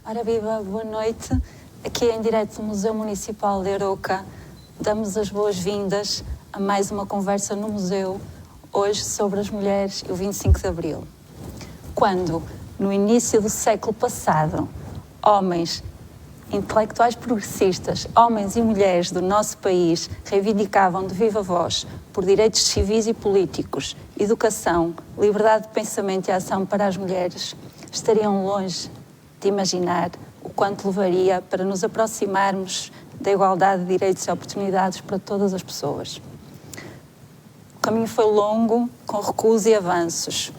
Ora viva, boa noite. Aqui em direto do Museu Municipal de Arouca, damos as boas-vindas a mais uma conversa no museu, hoje sobre as mulheres e o 25 de Abril. Quando, no início do século passado, homens intelectuais progressistas, homens e mulheres do nosso país reivindicavam de viva voz por direitos civis e políticos, educação, liberdade de pensamento e ação para as mulheres, estariam longe de imaginar o quanto levaria para nos aproximarmos da igualdade de direitos e oportunidades para todas as pessoas. O caminho foi longo, com recuos e avanços.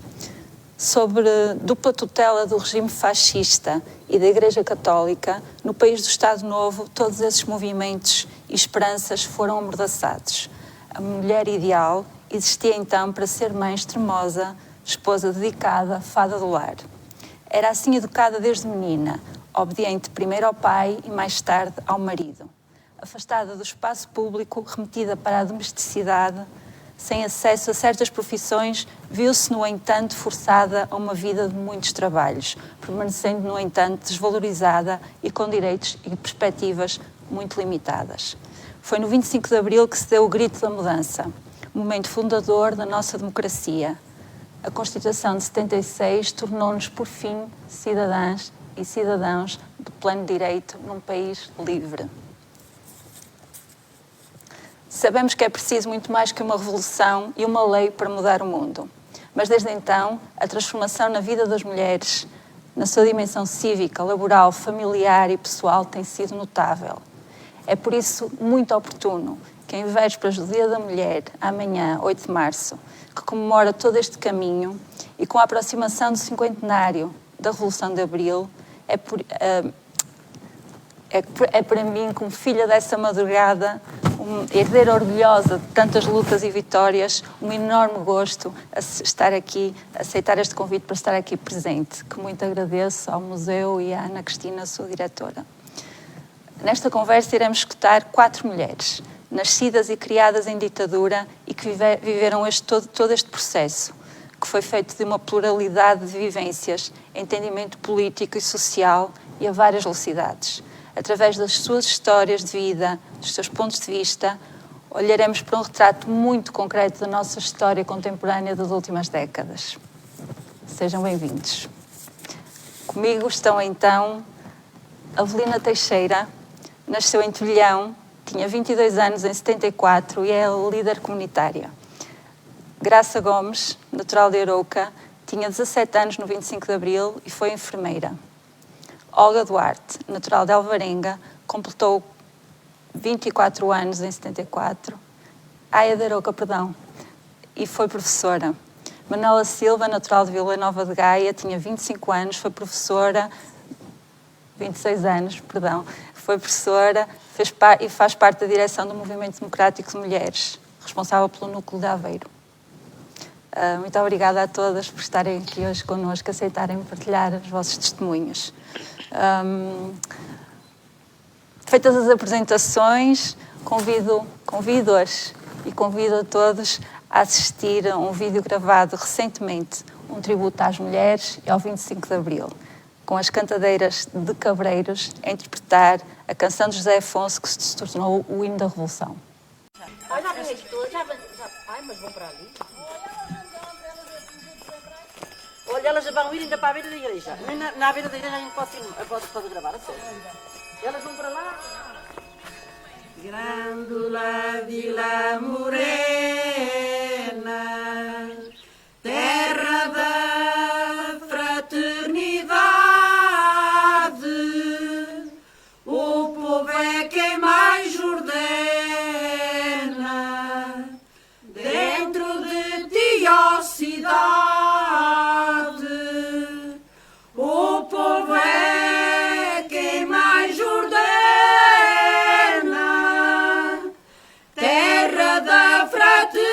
Sobre dupla tutela do regime fascista e da Igreja Católica, no país do Estado Novo, todos esses movimentos e esperanças foram amordaçados. A mulher ideal existia então para ser mãe extremosa, esposa dedicada, fada do lar. Era assim educada desde menina, obediente primeiro ao pai e mais tarde ao marido. Afastada do espaço público, remetida para a domesticidade, sem acesso a certas profissões, viu-se, no entanto, forçada a uma vida de muitos trabalhos, permanecendo, no entanto, desvalorizada e com direitos e perspectivas muito limitadas. Foi no 25 de Abril que se deu o grito da mudança, momento fundador da nossa democracia. A Constituição de 76 tornou-nos, por fim, cidadãs e cidadãos de pleno direito num país livre. Sabemos que é preciso muito mais que uma revolução e uma lei para mudar o mundo. Mas desde então, a transformação na vida das mulheres, na sua dimensão cívica, laboral, familiar e pessoal, tem sido notável. É por isso muito oportuno que, em vésperas do Dia da Mulher, amanhã, 8 de março, que comemora todo este caminho, e com a aproximação do cinquentenário da Revolução de Abril, é para mim, como filha dessa madrugada, herdeira orgulhosa de tantas lutas e vitórias, um enorme gosto a estar aqui, a aceitar este convite para estar aqui presente, que muito agradeço ao museu e à Ana Cristina, sua diretora. Nesta conversa iremos escutar 4 mulheres, nascidas e criadas em ditadura e que viveram todo este processo, que foi feito de uma pluralidade de vivências, entendimento político e social e a várias velocidades. Através das suas histórias de vida, dos seus pontos de vista, olharemos para um retrato muito concreto da nossa história contemporânea das últimas décadas. Sejam bem-vindos. Comigo estão então Avelina Teixeira, nasceu em Tolhão, tinha 22 anos em 74 e é líder comunitária. Graça Gomes, natural de Arouca, tinha 17 anos no 25 de Abril e foi enfermeira. Olga Duarte, natural de Alvarenga, completou 24 anos em 74. De Arouca, e foi professora. Manuela Silva, natural de Vila Nova de Gaia, tinha 25 anos, foi professora, 26 anos, foi professora e faz parte da direção do Movimento Democrático de Mulheres, responsável pelo Núcleo de Aveiro. Muito obrigada a todas por estarem aqui hoje connosco, aceitarem partilhar os vossos testemunhos. Feitas as apresentações, convido-as e convido a todos a assistir a um vídeo gravado recentemente, um tributo às mulheres e ao 25 de Abril, com as cantadeiras de Cabreiros a interpretar a canção de José Afonso, que se tornou o hino da Revolução. Olha, ai, mas vão para ali. Olha, elas vão ir ainda para a beira da igreja. Na beira da igreja a gente pode gravar, a sério. Elas vão para lá. Grândola Vila Morena, terra da fraternidade, o povo é quem mais ordena, dentro de ti, ó cidade. O povo é quem mais ordena, terra da fraternidade.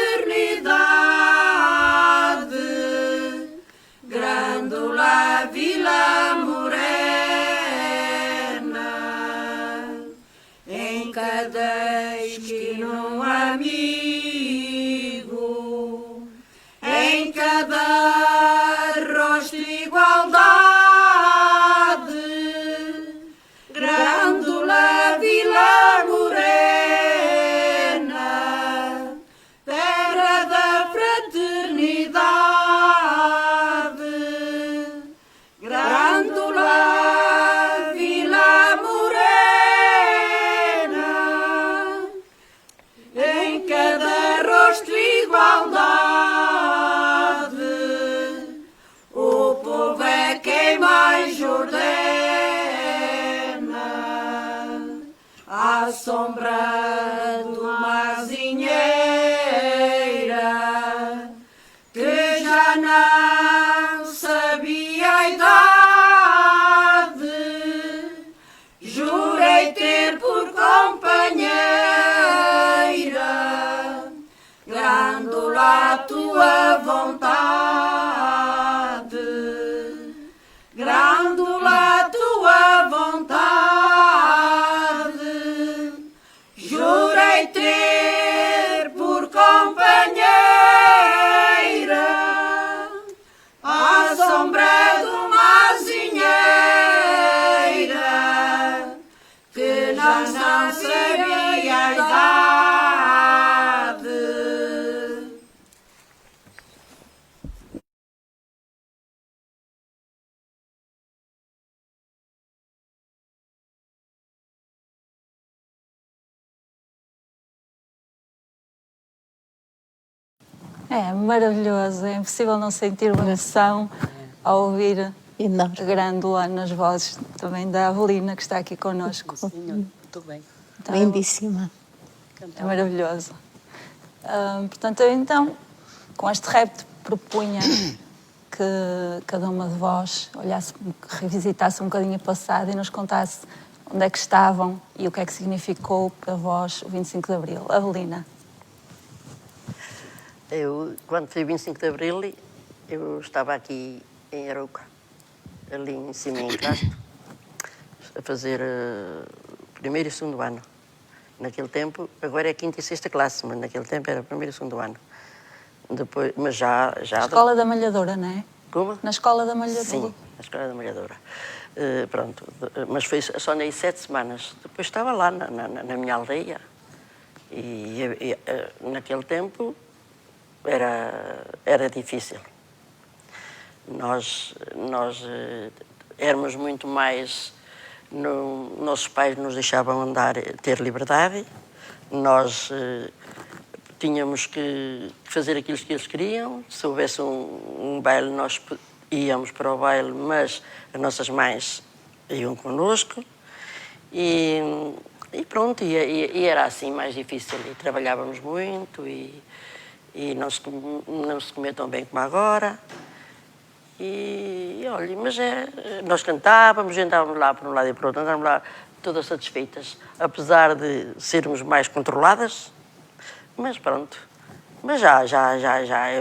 sombra de uma azinheira que já não sabia a idade, jurei ter por companheira grândola a tua vontade, grândola a tua vontade, jurei ter por companheira a sombra de uma azinheira que já não sabia a idade. É maravilhoso, é impossível não sentir uma emoção ao ouvir Enorme. a grândola nas vozes também da Avelina, que está aqui connosco. Muito bem. Então, Lindíssima. é maravilhoso. Portanto, eu então, com este repto, propunha que cada uma de vós olhasse, revisitasse um bocadinho o passado e nos contasse onde é que estavam e o que é que significou para vós o 25 de Abril. Avelina. Eu, quando foi o 25 de Abril, eu estava aqui em Arouca, ali em cima em Crasto, a fazer primeiro e segundo ano. Naquele tempo, agora é quinta e sexta classe, mas naquele tempo era primeiro e segundo ano. Depois, mas já Escola da Malhadora, não é? Como? Na Escola da Malhadora. Sim, na Escola da Malhadora. Pronto, mas foi só nem 7 semanas. Depois estava lá na minha aldeia e naquele tempo era difícil. Nós éramos muito mais... nossos pais nos deixavam andar, ter liberdade. Nós tínhamos que fazer aquilo que eles queriam. Se houvesse um baile, nós íamos para o baile, mas as nossas mães iam connosco. E pronto, e era assim mais difícil. E trabalhávamos muito e não se comia tão bem como agora. E olha, mas nós cantávamos, andávamos lá para um lado e para o outro, andávamos lá todas satisfeitas, apesar de sermos mais controladas, mas pronto. Mas eu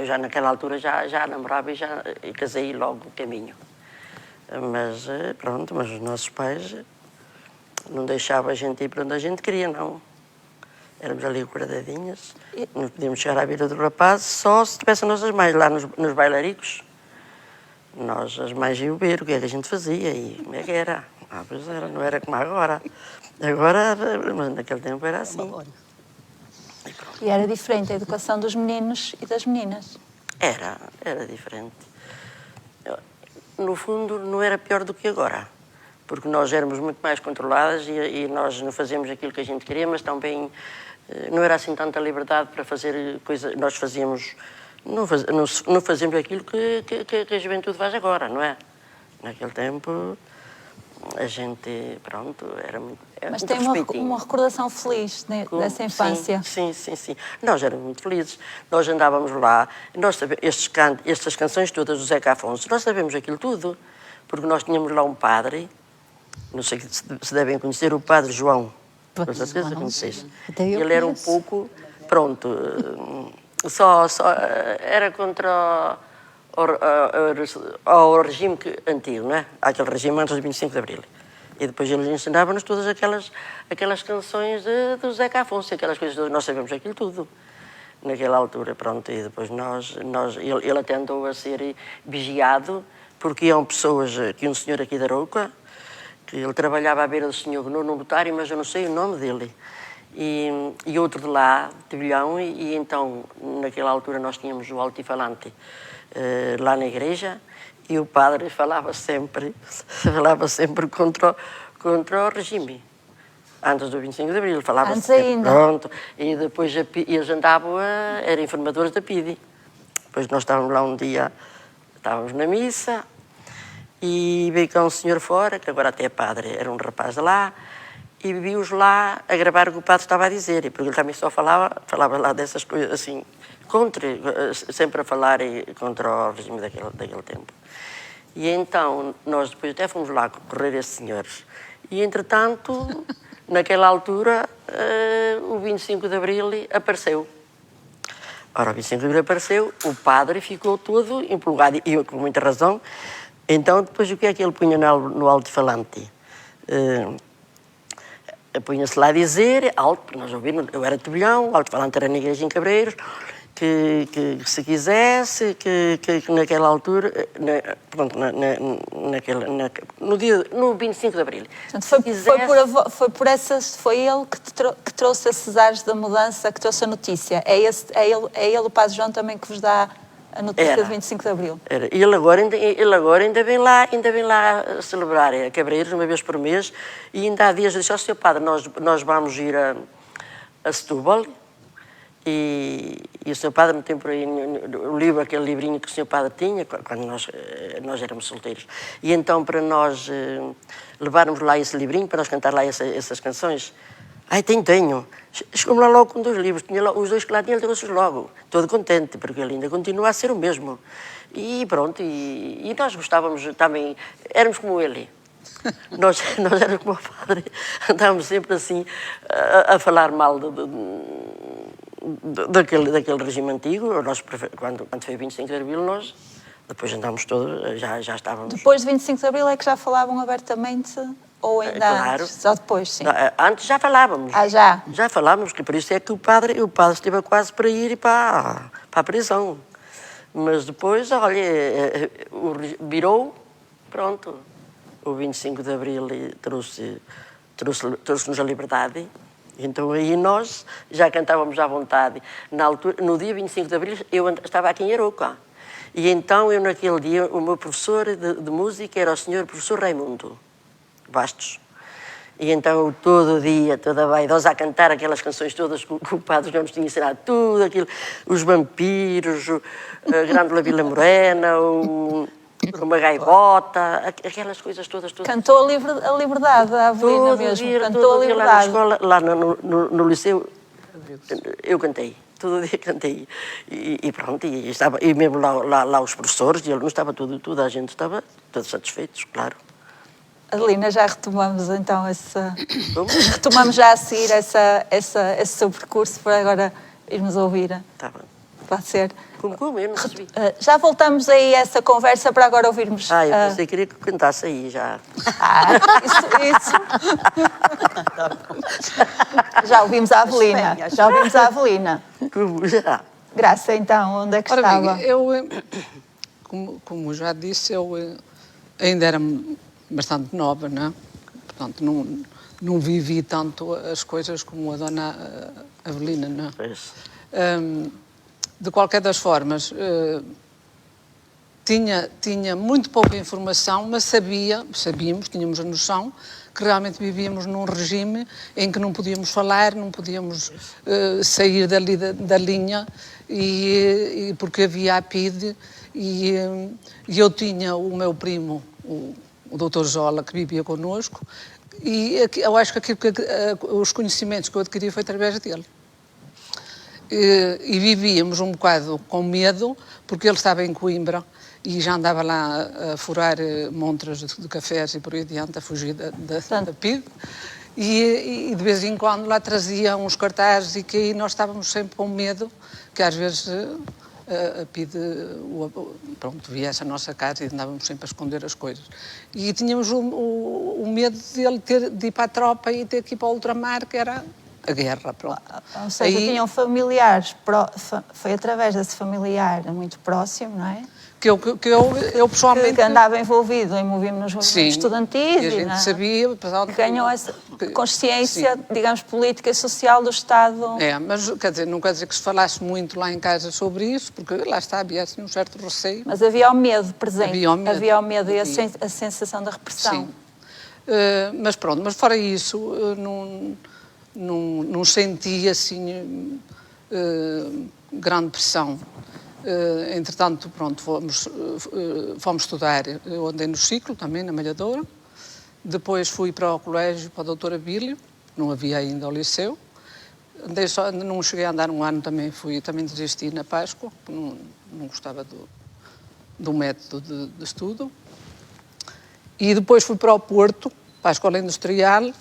já naquela altura já namorava e casei logo no caminho. Mas pronto, mas os nossos pais não deixavam a gente ir para onde a gente queria, não. Éramos ali guardadinhas, não podíamos chegar à beira do rapaz só se tivessem nossas mães lá nos bailaricos. Nós, as mães, iam ver o que é que a gente fazia e como é que era. Pois era, não era como agora. Agora, mas naquele tempo era assim. E era diferente a educação dos meninos e das meninas? Era diferente. No fundo, não era pior do que agora. Porque nós éramos muito mais controladas e nós não fazíamos aquilo que a gente queria, mas também não era assim tanta liberdade para fazer coisas. Nós fazíamos... Não fazemos aquilo que a juventude faz agora, não é? Naquele tempo, a gente, pronto, era muito Mas tem uma recordação feliz dessa infância. Sim. Nós éramos muito felizes. Nós andávamos lá, nós estas canções todas do Zeca Afonso, nós sabemos aquilo tudo, porque nós tínhamos lá um padre, não sei se devem conhecer, o Padre João. Com certeza conheceis. Ele era um pouco, pronto... Só era contra o regime antigo, não é? Aquele regime antes do 25 de Abril. E depois eles ensinavam-nos todas aquelas canções do Zeca Afonso, aquelas coisas todas. Nós sabemos aquilo tudo naquela altura, pronto. E depois ele até andou a ser vigiado, porque iam pessoas, que um senhor aqui da Arouca, que ele trabalhava à beira do senhor no notário, mas eu não sei o nome dele. E outro de lá, de Bilhão, e então, naquela altura, nós tínhamos o altifalante lá na igreja, e o padre falava sempre contra o regime. Antes do 25 de Abril, falava antes sempre, ainda. Pronto, e depois eles andavam, eram informadores da PIDE. Depois nós estávamos lá um dia, estávamos na missa, e veio cá um senhor fora, que agora até é padre, era um rapaz de lá, e vi-os lá a gravar o que o padre estava a dizer, porque ele também só falava lá dessas coisas, assim, sempre a falar contra o regime daquele tempo. E então, nós depois até fomos lá correr esses senhores. E, entretanto, naquela altura, o 25 de Abril apareceu. Ora, o 25 de Abril apareceu, o padre ficou todo empolgado, e com muita razão. Então, depois, o que é que ele punha no alto-falante? Punha-se lá a dizer, alto, para nós ouvirmos, eu era de Tebelhão, o alto-falante era na igreja em Cabreiros, que se quisesse, que naquela altura, no 25 de Abril. Portanto, foi ele que trouxe esses ares da mudança, que trouxe a notícia. É ele, o Padre João, também que vos dá a notícia do 25 de Abril. Era. E ele agora ainda vem lá celebrar a Cabreiros uma vez por mês, e ainda há dias disse, Sr. Padre, nós vamos ir a Setúbal. E o Sr. Padre me tem por aí aquele livrinho que o Sr. Padre tinha, quando nós éramos solteiros. E então, para nós levarmos lá esse livrinho, para nós cantar lá essas canções, tenho. Chegou-me lá logo com 2 livros, tinha lá, os 2 que lá tinha, ele trouxe-os logo. Todo contente, porque ele ainda continua a ser o mesmo. E pronto, e nós gostávamos também, éramos como ele. Nós éramos como o padre, andávamos sempre assim a falar mal daquele regime antigo. Nós, quando foi 25 de Abril, nós depois andámos todos, já estávamos... Depois de 25 de Abril é que já falavam abertamente, ou ainda antes? Só depois, sim. Antes já falávamos. Já? Já falávamos, que por isso é que o padre esteve quase para ir para a prisão. Mas depois, olha, virou, pronto. O 25 de Abril trouxe-nos a liberdade. Então aí nós já cantávamos à vontade. Na altura, no dia 25 de Abril, eu estava aqui em Arouca. E então, naquele dia, o meu professor de música era o senhor professor Raimundo Bastos. E então, todo dia, toda a vaidosa, a cantar aquelas canções todas que o padre já nos tinha ensinado, tudo aquilo, os vampiros, a Grândola Vila Morena, uma gaivota, aquelas coisas todas. Cantou a liberdade, a Avelina mesmo. Cantou a liberdade. Lá na escola, lá no liceu, eu cantei. Todo dia cantei. E pronto, e mesmo lá os professores, e ele não estava toda a gente estava todos satisfeitos, claro. Adelina, já retomamos então retomamos já a seguir esse seu percurso para agora irmos ouvir. Está bem. Pode ser. Como eu não percebi. Já voltamos aí a essa conversa para agora ouvirmos. Eu pensei que queria que cantasse aí já. Isso. Já ouvimos a Avelina. Como já? Graça, então, onde é que estava? Bem, eu, como já disse, eu ainda era bastante nova, não é? Portanto, não vivi tanto as coisas como a dona Avelina, não é? De qualquer das formas, tinha muito pouca informação, mas sabíamos, tínhamos a noção que realmente vivíamos num regime em que não podíamos falar, não podíamos sair dali da linha, e porque havia a PIDE, e eu tinha o meu primo, o Dr. Zola, que vivia connosco, e eu acho que os conhecimentos que eu adquiri foi através dele. E vivíamos um bocado com medo, porque ele estava em Coimbra e já andava lá a furar montras de cafés e por aí adiante, a fugir da PIDE. E de vez em quando lá trazia uns cartazes, e que aí nós estávamos sempre com medo, que às vezes a PIDE viesse à nossa casa e andávamos sempre a esconder as coisas. E tínhamos o medo de ir para a tropa e ter que ir para o ultramar, que era a guerra, pronto. Ou seja, tinham familiares, foi através desse familiar muito próximo, não é? Que eu pessoalmente... Que andava envolvido em movimentos estudantis. E a gente sabia... Que ganhou essa consciência, digamos, política e social do Estado. Mas quer dizer, não quer dizer que se falasse muito lá em casa sobre isso, porque lá está, havia assim um certo receio. Mas havia o medo presente. Havia o medo e a sensação da repressão. Sim. Mas pronto, mas fora isso, não senti assim grande pressão. Entretanto, pronto, fomos estudar. Eu andei no ciclo também, na Malhadora. Depois fui para o colégio, para a doutora Bílio, não havia ainda o liceu. Não cheguei a andar um ano, também desisti na Páscoa, não gostava do método de estudo. E depois fui para o Porto, para a Escola Industrial,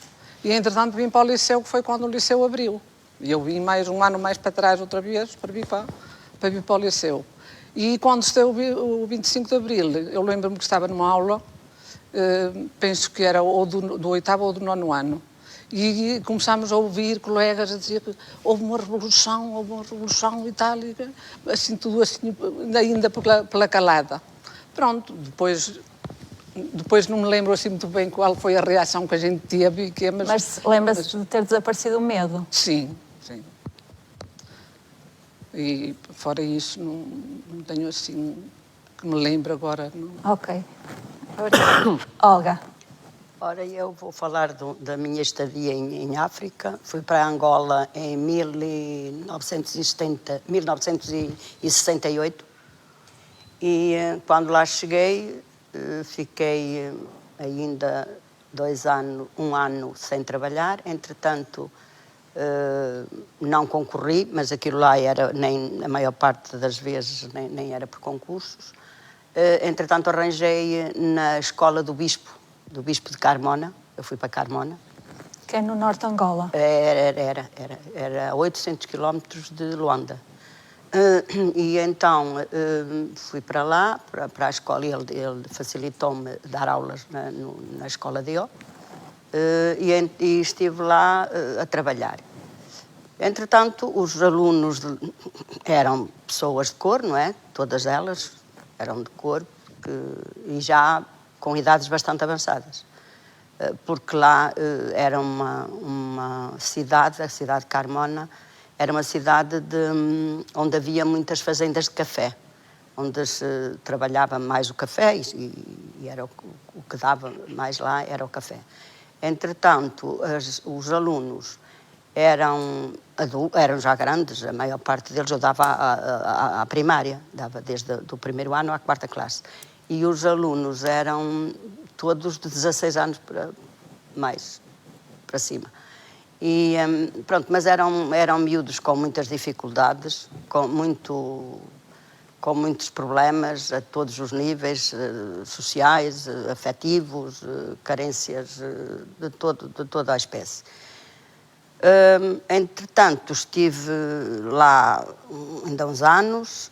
e entretanto vim para o liceu, que foi quando o liceu abriu. E eu vim mais um ano mais para trás outra vez, para vir para o liceu. E quando esteve o 25 de Abril, eu lembro-me que estava numa aula, penso que era ou do 8º ou do 9º ano, e começámos a ouvir colegas a dizer que houve uma revolução e tal, e assim, tudo assim, ainda pela calada. Pronto, depois não me lembro assim muito bem qual foi a reação que a gente teve. Mas lembra-se de ter desaparecido o medo? Sim. E fora isso, não tenho assim, que me lembro agora. Não. Ok. Olga. Ora, eu vou falar da minha estadia em África. Fui para Angola em 1968 e quando lá cheguei fiquei ainda um ano sem trabalhar. Entretanto, não concorri, mas aquilo lá a maior parte das vezes nem era por concursos. Entretanto, arranjei na escola do Bispo de Carmona. Eu fui para Carmona. Que é no norte de Angola. Era a 800 quilómetros de Luanda. E então fui para lá, para a escola, e ele facilitou-me dar aulas na escola dele. E estive lá a trabalhar. Entretanto, os alunos eram pessoas de cor, não é? Todas elas eram de cor, e já com idades bastante avançadas. Porque lá era uma cidade, a cidade de Carmona, era uma cidade onde havia muitas fazendas de café, onde se trabalhava mais o café e era o que dava mais lá era o café. Entretanto, os alunos eram já grandes, a maior parte deles eu dava à primária, dava desde o primeiro ano à 4ª classe. E os alunos eram todos de 16 anos mais para cima. E, pronto, mas eram miúdos com muitas dificuldades, com muitos problemas a todos os níveis, sociais, afetivos, carências de toda a espécie. Entretanto, estive lá ainda uns anos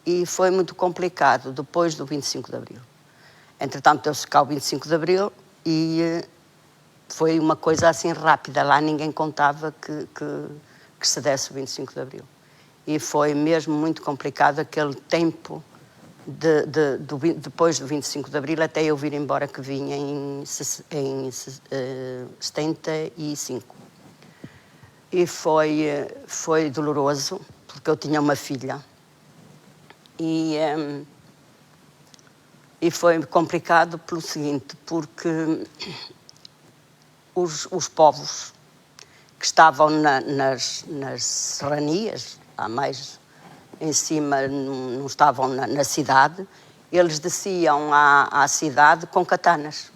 e foi muito complicado depois do 25 de Abril. Entretanto, deu-se cá o 25 de Abril e foi uma coisa assim rápida. Lá ninguém contava que se desse o 25 de Abril. E foi mesmo muito complicado aquele tempo depois do 25 de Abril até eu vir embora, que vinha em 75. E foi doloroso, porque eu tinha uma filha. E foi complicado pelo seguinte, porque os povos que estavam nas serranias, lá mais em cima, não estavam na cidade, eles desciam à cidade com katanas.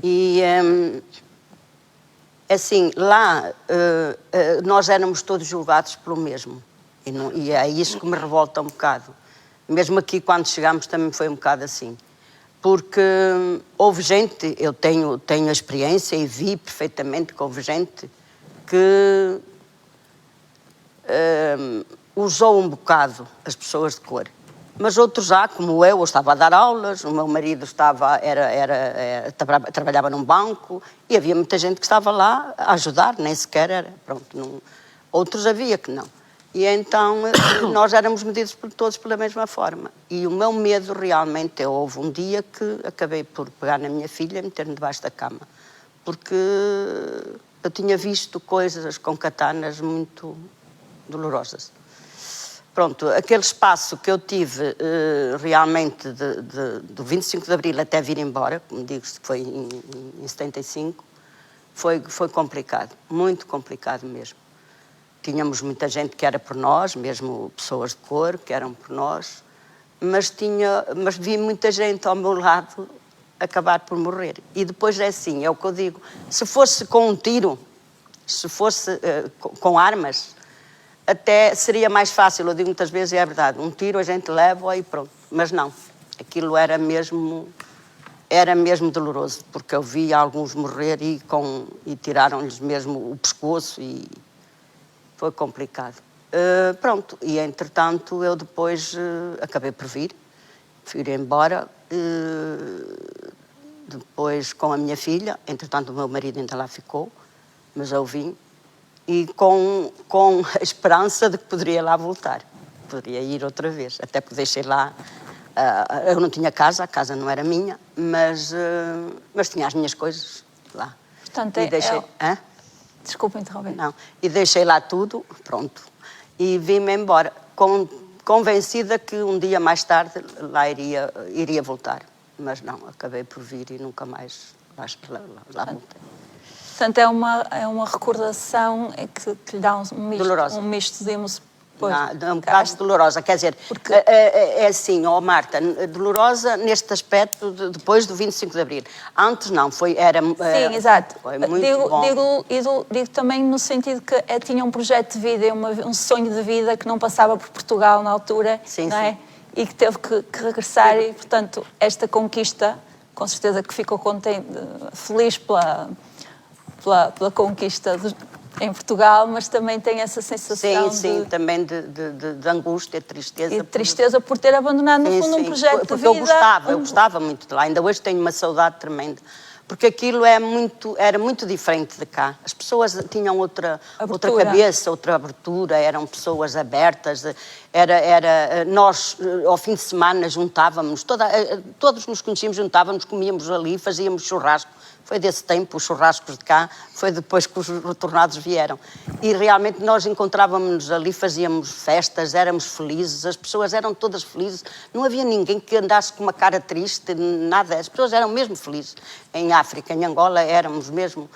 E assim, lá nós éramos todos julgados pelo mesmo. E é isso que me revolta um bocado. Mesmo aqui, quando chegámos, também foi um bocado assim. Porque houve gente, eu tenho a experiência e vi perfeitamente que houve gente que usou um bocado as pessoas de cor. Mas outros já, como eu estava a dar aulas, o meu marido trabalhava num banco e havia muita gente que estava lá a ajudar, nem sequer era. Pronto, outros havia que não. E então nós éramos medidos todos pela mesma forma. E o meu medo realmente, houve um dia que acabei por pegar na minha filha e meter-me debaixo da cama. Porque eu tinha visto coisas com katanas muito dolorosas. Pronto, aquele espaço que eu tive realmente do 25 de Abril até vir embora, como digo, foi em 75, foi complicado, muito complicado mesmo. Tínhamos muita gente que era por nós, mesmo pessoas de cor que eram por nós, mas vi muita gente ao meu lado acabar por morrer. E depois é assim, é o que eu digo, se fosse com um tiro, se fosse com armas, até seria mais fácil, eu digo muitas vezes, e é verdade, um tiro a gente leva e pronto, mas não, aquilo era mesmo doloroso, porque eu vi alguns morrer e tiraram-lhes mesmo o pescoço e foi complicado. Pronto, e entretanto eu depois acabei por vir, fui embora, depois com a minha filha, entretanto o meu marido ainda lá ficou, mas eu vim, e com a esperança de que poderia lá voltar, poderia ir outra vez, até porque deixei lá, eu não tinha casa, a casa não era minha, mas tinha as minhas coisas lá. Portanto, e deixei, Desculpa interromper. Não, e deixei lá tudo, pronto, e vim-me embora, convencida que um dia mais tarde lá iria voltar, mas não, acabei por vir e nunca mais lá voltei. Portanto, é uma recordação que lhe dá um misto de emoções. Um bocado dolorosa, quer dizer, é assim, Marta, dolorosa neste aspecto depois do 25 de Abril. Antes não, era... Sim, exato. Foi muito bom. Digo também no sentido que tinha um projeto de vida, um sonho de vida que não passava por Portugal na altura, sim, não é? Sim. E que teve que regressar e, portanto, esta conquista, com certeza que ficou contente, feliz pela conquista em Portugal, mas também tem essa sensação também de angústia, tristeza. E de tristeza por ter abandonado, no fundo, um projeto de vida. Eu gostava muito de lá, ainda hoje tenho uma saudade tremenda, porque aquilo era muito diferente de cá. As pessoas tinham outra cabeça, outra abertura, eram pessoas abertas, nós, ao fim de semana, juntávamos, todos nos conhecíamos, juntávamos, comíamos ali, fazíamos churrasco. Foi desse tempo, os churrascos de cá, foi depois que os retornados vieram. E realmente nós encontrávamos-nos ali, fazíamos festas, éramos felizes, as pessoas eram todas felizes, não havia ninguém que andasse com uma cara triste, nada, as pessoas eram mesmo felizes. Em África, em Angola, éramos mesmo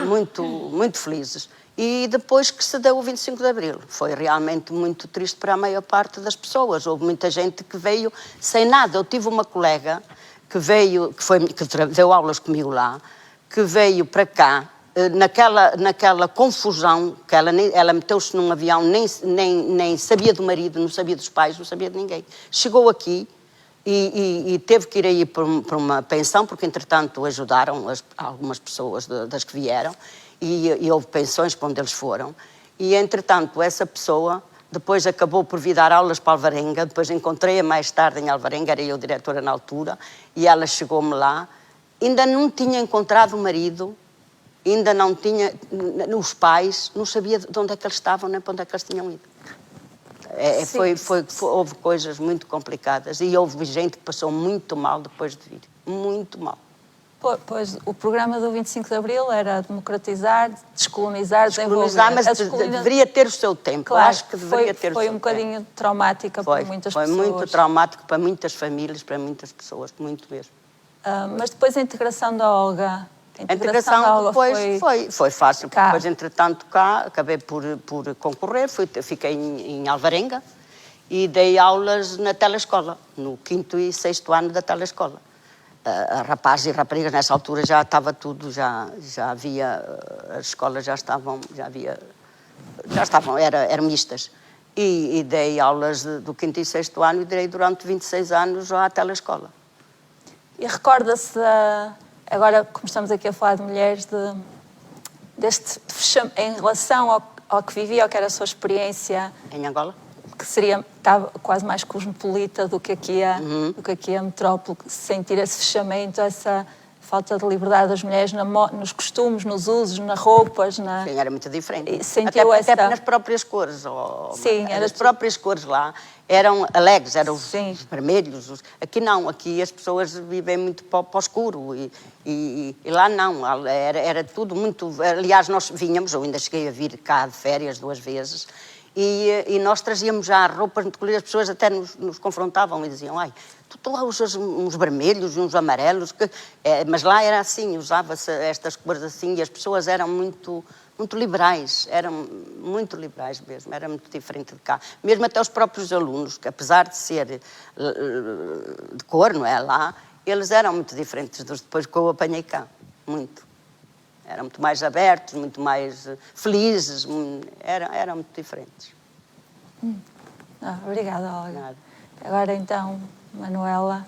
muito, muito felizes. E depois que se deu o 25 de Abril, foi realmente muito triste para a maior parte das pessoas. Houve muita gente que veio sem nada. Eu tive uma colega que deu aulas comigo lá, que veio para cá, naquela confusão, que ela meteu-se num avião, nem sabia do marido, não sabia dos pais, não sabia de ninguém. Chegou aqui e teve que ir aí para uma pensão, porque entretanto ajudaram algumas pessoas das que vieram, e houve pensões para onde eles foram, e entretanto essa pessoa depois acabou por vir dar aulas para Alvarenga, depois encontrei-a mais tarde em Alvarenga, era eu diretora na altura, e ela chegou-me lá, ainda não tinha encontrado o marido, ainda não tinha os pais, não sabia de onde é que eles estavam, nem para onde é que eles tinham ido. Houve coisas muito complicadas, e houve gente que passou muito mal depois de vir, muito mal. Pois, o programa do 25 de Abril era democratizar, descolonizar, desenvolver. Mas deveria ter o seu tempo. Claro, acho que deveria ter o seu tempo. Foi um bocadinho traumática para muitas pessoas. Foi muito traumático para muitas famílias, para muitas pessoas, muito mesmo. Mas depois a integração da Olga... A integração depois foi fácil, porque depois, entretanto, cá acabei por concorrer, fiquei em Alvarenga e dei aulas na telescola, no 5º e 6º ano da telescola. Rapazes e raparigas, nessa altura já estava tudo, já havia, as escolas já estavam, eram mistas. E dei aulas do 5º e 6º ano e dei durante 26 anos à telescola. E recorda-se, agora como estamos aqui a falar de mulheres, deste em relação ao que vivia, ao que era a sua experiência... Em Angola? Que estava quase mais cosmopolita do que aqui a metrópole, sentir esse fechamento, essa falta de liberdade das mulheres nos costumes, nos usos, nas roupas. Sim, era muito diferente. Até nas próprias cores. Sim, as próprias cores lá eram alegres, eram os vermelhos. Aqui não, aqui as pessoas vivem muito para o escuro e lá não, era tudo muito... Aliás, nós vinhamos, eu ainda cheguei a vir cá de férias 2 vezes, e nós trazíamos já roupas muito coloridas, as pessoas até nos confrontavam e diziam, tu lá usas uns vermelhos e uns amarelos, mas lá era assim, usava-se estas cores assim, e as pessoas eram muito liberais, eram muito liberais mesmo, era muito diferente de cá. Mesmo até os próprios alunos, que apesar de ser de cor, não é, lá, Eles eram muito diferentes dos depois que eu apanhei cá, muito. Eram muito mais abertos, muito mais felizes, eram muito diferentes. Obrigada, Olga. Nada. Agora então, Manuela.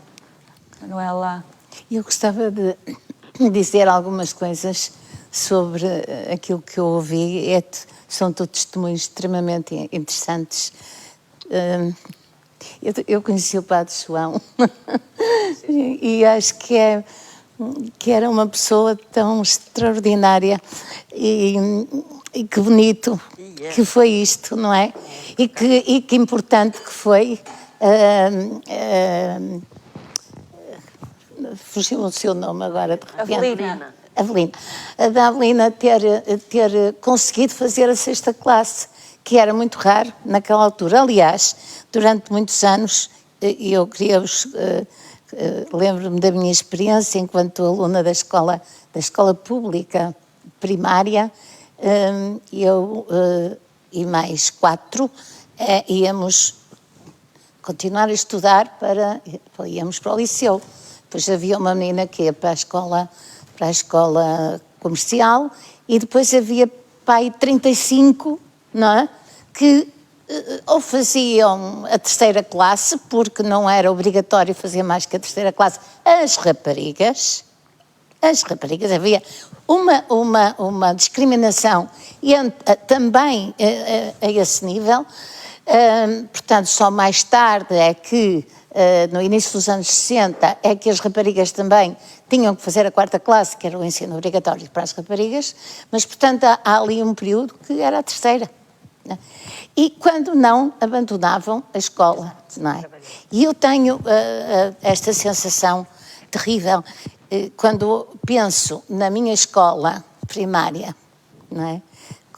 Eu gostava de dizer algumas coisas sobre aquilo que eu ouvi. São todos testemunhos extremamente interessantes. Eu conheci o Padre João e acho que era uma pessoa tão extraordinária e que bonito que foi isto, não é? E que importante que foi. Fugiu o seu nome agora de repente. Avelina. A da Avelina ter conseguido fazer a 6ª classe, que era muito raro naquela altura. Aliás, durante muitos anos, eu queria-vos... lembro-me da minha experiência enquanto aluna da escola pública primária. Eu e mais 4 íamos continuar a estudar íamos para o liceu. Depois havia uma menina que ia para a escola comercial e depois havia pai 35, não é? Que ou faziam a 3ª classe, porque não era obrigatório fazer mais que a 3ª classe, as raparigas, havia uma discriminação também a esse nível. Portanto, só mais tarde é que, no início dos anos 60, é que as raparigas também tinham que fazer a 4ª classe, que era o ensino obrigatório para as raparigas, mas, portanto, há ali um período que era a 3ª. E quando não, abandonavam a escola, não é? E eu tenho esta sensação terrível quando penso na minha escola primária, não é?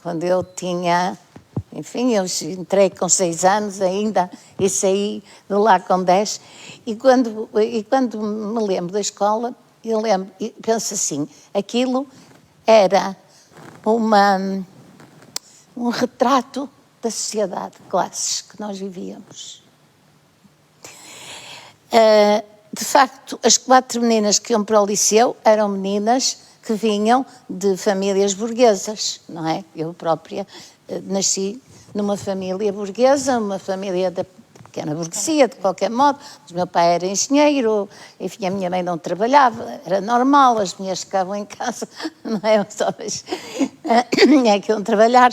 Quando eu tinha, enfim, eu entrei com 6 anos ainda e saí de lá com 10, e quando me lembro da escola, penso assim, aquilo era um retrato da sociedade de classes que nós vivíamos. De facto, as 4 meninas que iam para o liceu eram meninas que vinham de famílias burguesas, não é? Eu própria nasci numa família burguesa, uma família da pequena burguesia, de qualquer modo. O meu pai era engenheiro, enfim, a minha mãe não trabalhava, era normal, as mulheres ficavam em casa, não é? Os homens é que iam trabalhar.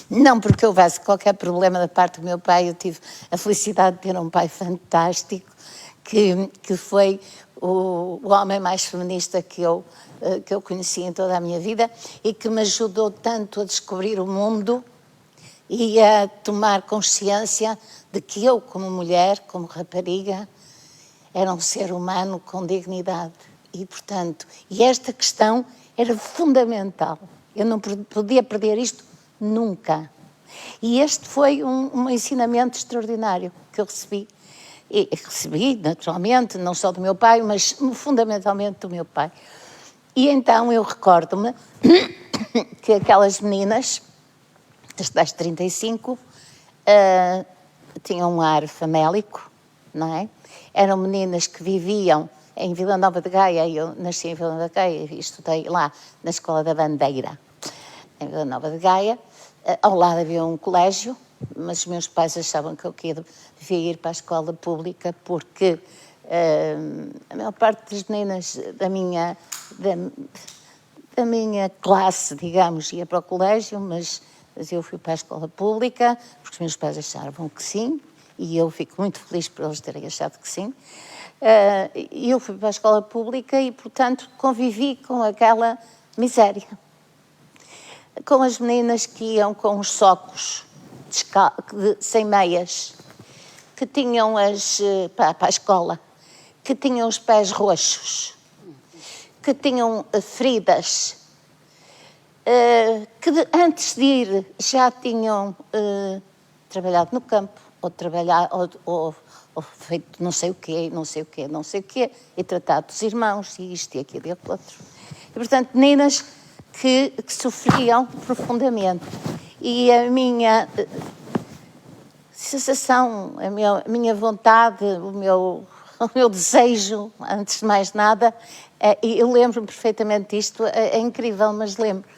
Não porque houvesse qualquer problema da parte do meu pai, eu tive a felicidade de ter um pai fantástico, que foi o homem mais feminista que eu conheci em toda a minha vida e que me ajudou tanto a descobrir o mundo e a tomar consciência de que eu, como mulher, como rapariga, era um ser humano com dignidade. E, portanto, esta questão era fundamental. Eu não podia perder isto nunca. E este foi um ensinamento extraordinário que eu recebi. E recebi, naturalmente, não só do meu pai, mas fundamentalmente do meu pai. E então eu recordo-me que aquelas meninas, das 35, tinham um ar famélico, não é? Eram meninas que viviam em Vila Nova de Gaia, eu nasci em Vila Nova de Gaia e estudei lá na Escola da Bandeira, em Vila Nova de Gaia. Ao lado havia um colégio, mas os meus pais achavam que eu devia ir para a escola pública porque a maior parte das meninas da minha classe, digamos, ia para o colégio, mas eu fui para a escola pública porque os meus pais achavam que sim, e eu fico muito feliz por eles terem achado que sim. E eu fui para a escola pública e, portanto, convivi com aquela miséria. Com as meninas que iam com os socos sem meias, que tinham para a escola, que tinham os pés roxos, que tinham feridas, que antes de ir já tinham trabalhado no campo, ou feito não sei o quê, e tratado dos irmãos, e isto e aquilo e aquilo outro. E, portanto, meninas que sofriam profundamente. E a minha sensação, a minha vontade, o meu o meu desejo, antes de mais nada, e eu lembro-me perfeitamente disto, é incrível, mas lembro.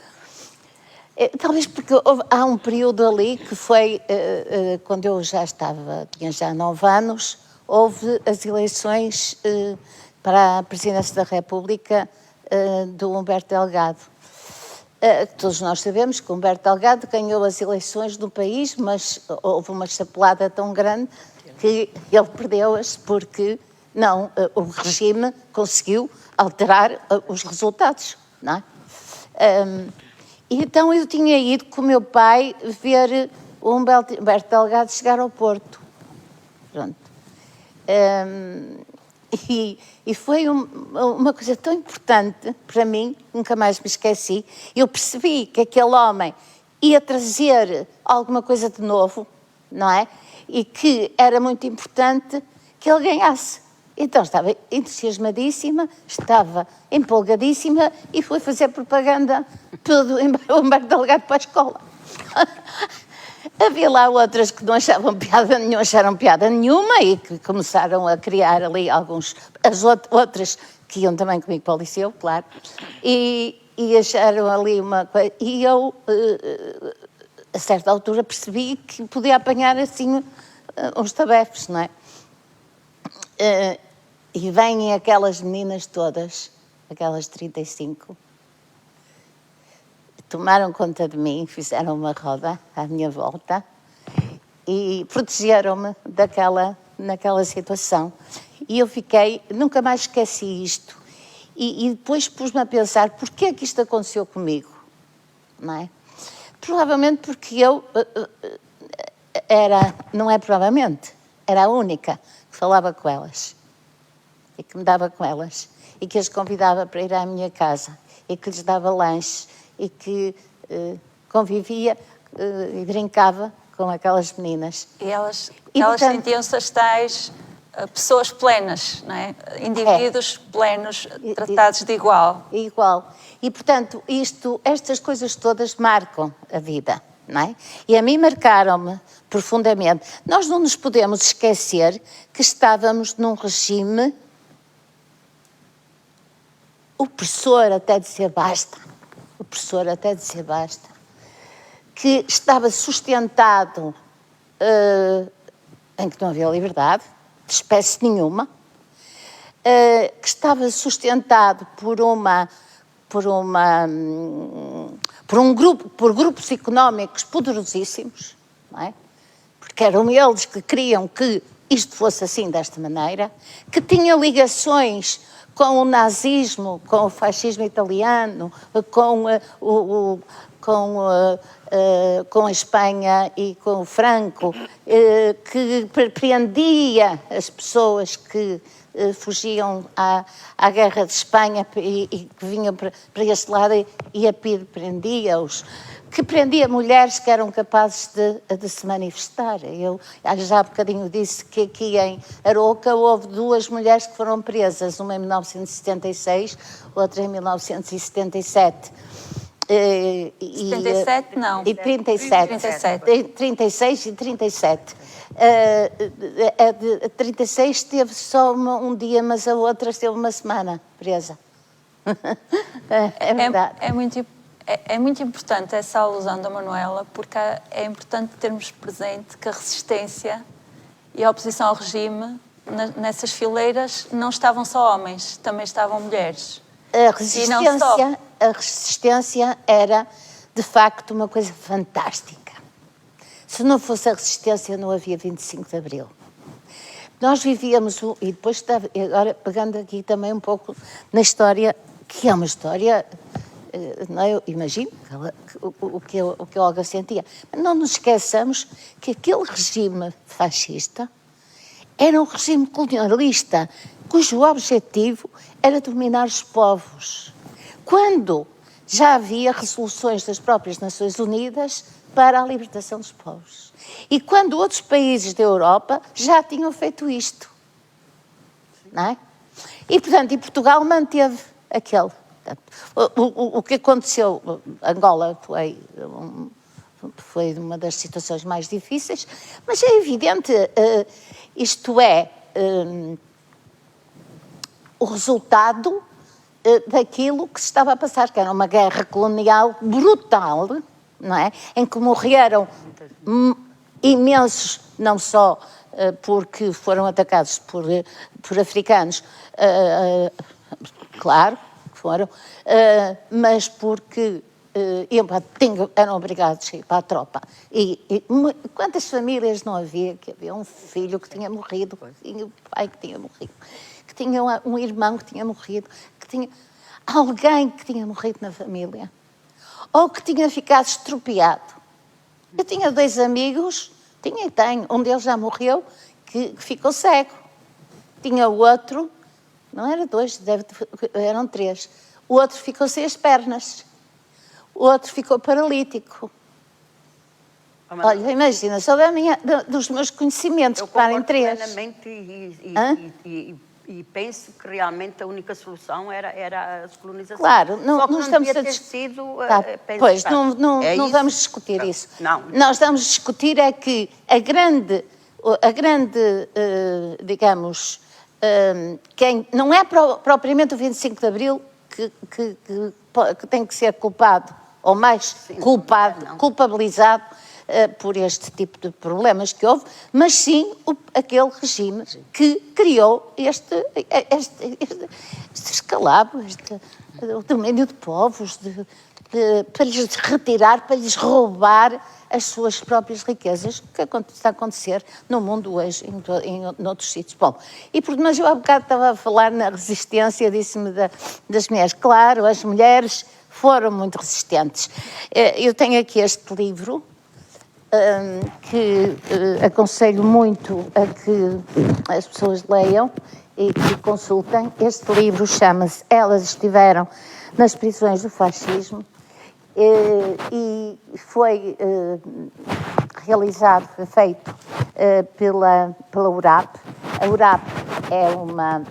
Talvez porque há um período ali que foi, quando eu tinha já 9 anos, houve as eleições para a presidência da República do Humberto Delgado. Todos nós sabemos que Humberto Delgado ganhou as eleições no país, mas houve uma chapelada tão grande que ele perdeu-as porque o regime conseguiu alterar os resultados, não é? Então eu tinha ido com o meu pai ver o Humberto Delgado chegar ao Porto. Pronto. E foi uma coisa tão importante para mim, nunca mais me esqueci. Eu percebi que aquele homem ia trazer alguma coisa de novo, não é? E que era muito importante que ele ganhasse. Então estava entusiasmadíssima, estava empolgadíssima e fui fazer propaganda tudo em Humberto Delgado para a escola. Havia lá outras que não achavam piada nenhuma e que começaram a criar ali as outras que iam também comigo para o liceu, claro, e acharam ali uma coisa. E eu, a certa altura, percebi que podia apanhar assim uns tabefes, não é? E vêm aquelas meninas todas, aquelas 35, tomaram conta de mim, fizeram uma roda à minha volta e protegeram-me naquela situação. E eu nunca mais esqueci isto. E depois pus-me a pensar, porquê é que isto aconteceu comigo? Não é? Provavelmente porque eu era a única que falava com elas e que me dava com elas e que as convidava para ir à minha casa e que lhes dava lanche e que convivia e brincava com aquelas meninas. E elas portanto, sentiam-se as tais pessoas plenas, não é? Indivíduos plenos, tratados de igual. Igual. E, portanto, estas coisas todas marcam a vida, não é? E a mim marcaram-me profundamente. Nós não nos podemos esquecer que estávamos num regime opressor até dizer basta. Que estava sustentado em que não havia liberdade, de espécie nenhuma, que estava sustentado por grupos económicos poderosíssimos, não é? Porque eram eles que queriam que isto fosse assim, desta maneira, que tinha ligações com o nazismo, com o fascismo italiano, com a Espanha e com o Franco, que prendia as pessoas que fugiam à guerra de Espanha e que vinham para este lado, e a PIDE prendia-os, que prendia mulheres que eram capazes de se manifestar. Eu já há bocadinho disse que aqui em Arouca houve 2 mulheres que foram presas, uma em 1976, outra em 1977. 77 não. E 37. 36 e 37. A 36 teve só um dia, mas a outra esteve uma semana presa. É verdade. É muito importante essa alusão da Manuela, porque é importante termos presente que a resistência e a oposição ao regime, nessas fileiras, não estavam só homens, também estavam mulheres. A resistência era, de facto, uma coisa fantástica. Se não fosse a resistência, não havia 25 de Abril. Nós vivíamos, e depois, agora pegando aqui também um pouco na história, que é uma história, não é? Eu imagino o que a Olga sentia. Mas não nos esqueçamos que aquele regime fascista era um regime colonialista, cujo objetivo era dominar os povos. Quando já havia resoluções das próprias Nações Unidas para a libertação dos povos. E quando outros países da Europa já tinham feito isto. Não é? E, portanto, Portugal manteve aquele. O que aconteceu, Angola foi uma das situações mais difíceis, mas é evidente, isto é, o resultado daquilo que se estava a passar, que era uma guerra colonial brutal, não é? Em que morreram imensos, não só porque foram atacados por africanos, claro que foram, mas porque eram obrigados a ir para a tropa. E quantas famílias não havia que havia um filho que tinha morrido, que tinha um pai que tinha morrido, que tinha um irmão que tinha morrido, que tinha alguém que tinha morrido na família, ou que tinha ficado estropiado. Eu tinha 2 amigos, tinha e tenho, um deles já morreu, que ficou cego. Tinha o outro, não era 2, eram 3. O outro ficou sem as pernas. O outro ficou paralítico. Olha, imagina, só dos meus conhecimentos, que parem 3. Eu concordo plenamente e penso que realmente a única solução era a descolonização. Claro, Só que não estamos devia a ter sido pois, pensado. não vamos discutir isso. Não. Nós vamos discutir é que a grande digamos, quem não é propriamente o 25 de Abril que tem que ser culpado, ou mais culpabilizado por este tipo de problemas que houve, mas sim aquele regime que criou este escalabro, o domínio de povos, para lhes retirar, para lhes roubar as suas próprias riquezas, que está a acontecer no mundo hoje, em outros sítios. Bom, mas eu há bocado estava a falar na resistência, disse-me das mulheres. Claro, as mulheres foram muito resistentes. Eu tenho aqui este livro, que aconselho muito a que as pessoas leiam e que consultem. Este livro chama-se Elas Estiveram nas Prisões do Fascismo e foi feito pela URAP. A URAP é uma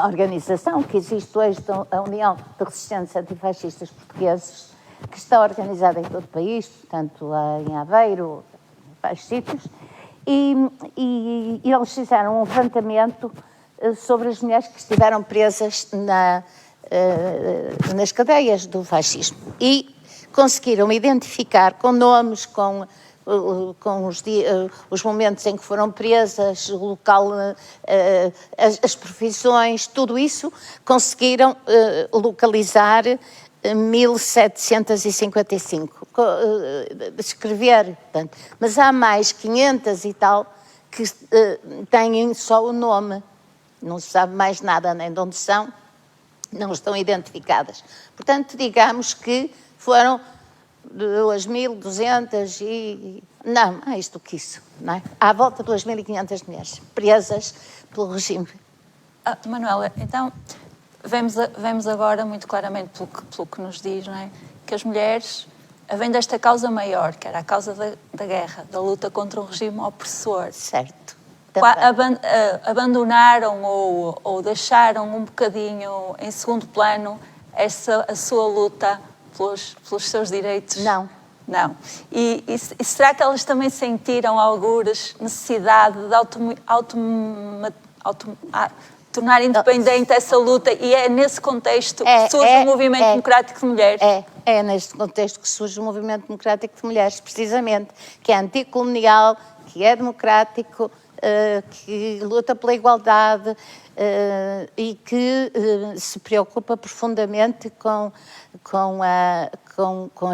organização que existe hoje, a União de Resistentes Antifascistas Portugueses, que está organizada em todo o país, tanto em Aveiro, em vários sítios, e eles fizeram um levantamento sobre as mulheres que estiveram presas nas cadeias do fascismo e conseguiram identificar com nomes, com os momentos em que foram presas, o local, as profissões, tudo isso, conseguiram localizar 1755, descrever, portanto, mas há mais 500 e tal que têm só o nome, não se sabe mais nada nem de onde são, não estão identificadas. Portanto, digamos que foram 2.200 e... não, mais do que isso, não é? À volta de 2.500 mulheres presas pelo regime. Manuela, então... Vemos agora muito claramente pelo que nos diz, não é? Que as mulheres, vêm desta causa maior, que era a causa da guerra, da luta contra o regime opressor. Certo. Abandonaram ou deixaram um bocadinho em segundo plano a sua luta pelos seus direitos? Não. Não. E será que elas também sentiram algures necessidade de tornar independente essa luta, e é nesse contexto que surge o Movimento Democrático de Mulheres? É neste contexto que surge o Movimento Democrático de Mulheres, precisamente, que é anticolonial, que é democrático, que luta pela igualdade e que se preocupa profundamente com a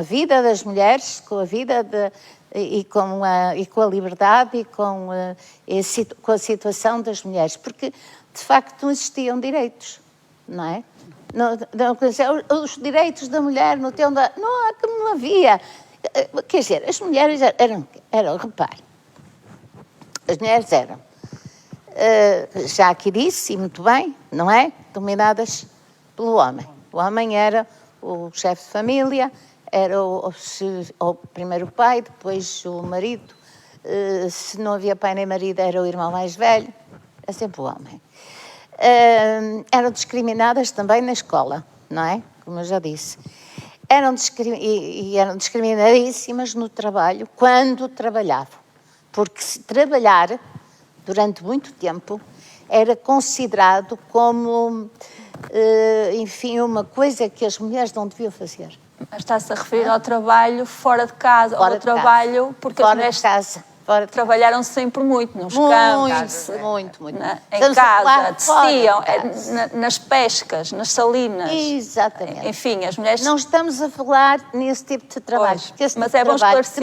vida das mulheres, com a vida e com a liberdade e com a situação das mulheres, porque de facto não existiam direitos, não é? Os direitos da mulher no tempo não havia. Quer dizer, as mulheres eram repare, as mulheres eram, já aqui disse, e muito bem, não é? Dominadas pelo homem. O homem era o chefe de família, era primeiro o pai, depois o marido. Se não havia pai nem marido, era o irmão mais velho. É sempre o homem. Eram discriminadas também na escola, não é? Como eu já disse. Eram discriminadíssimas no trabalho, quando trabalhavam. Porque se trabalhar durante muito tempo, era considerado como, enfim, uma coisa que as mulheres não deviam fazer. Mas está-se a referir ao trabalho fora de casa, Fora ao de casa. trabalho, porque as Fora mulheres de casa. Fora de casa. trabalharam sempre muito, nos campos, Muito. em Estamos a casa, falar fora de teciam, casa. nas pescas, nas salinas. Exatamente. Enfim, as mulheres... Não estamos a falar nesse tipo de trabalho. Pois, Que esse mas tipo é de bom trabalho esclarecer.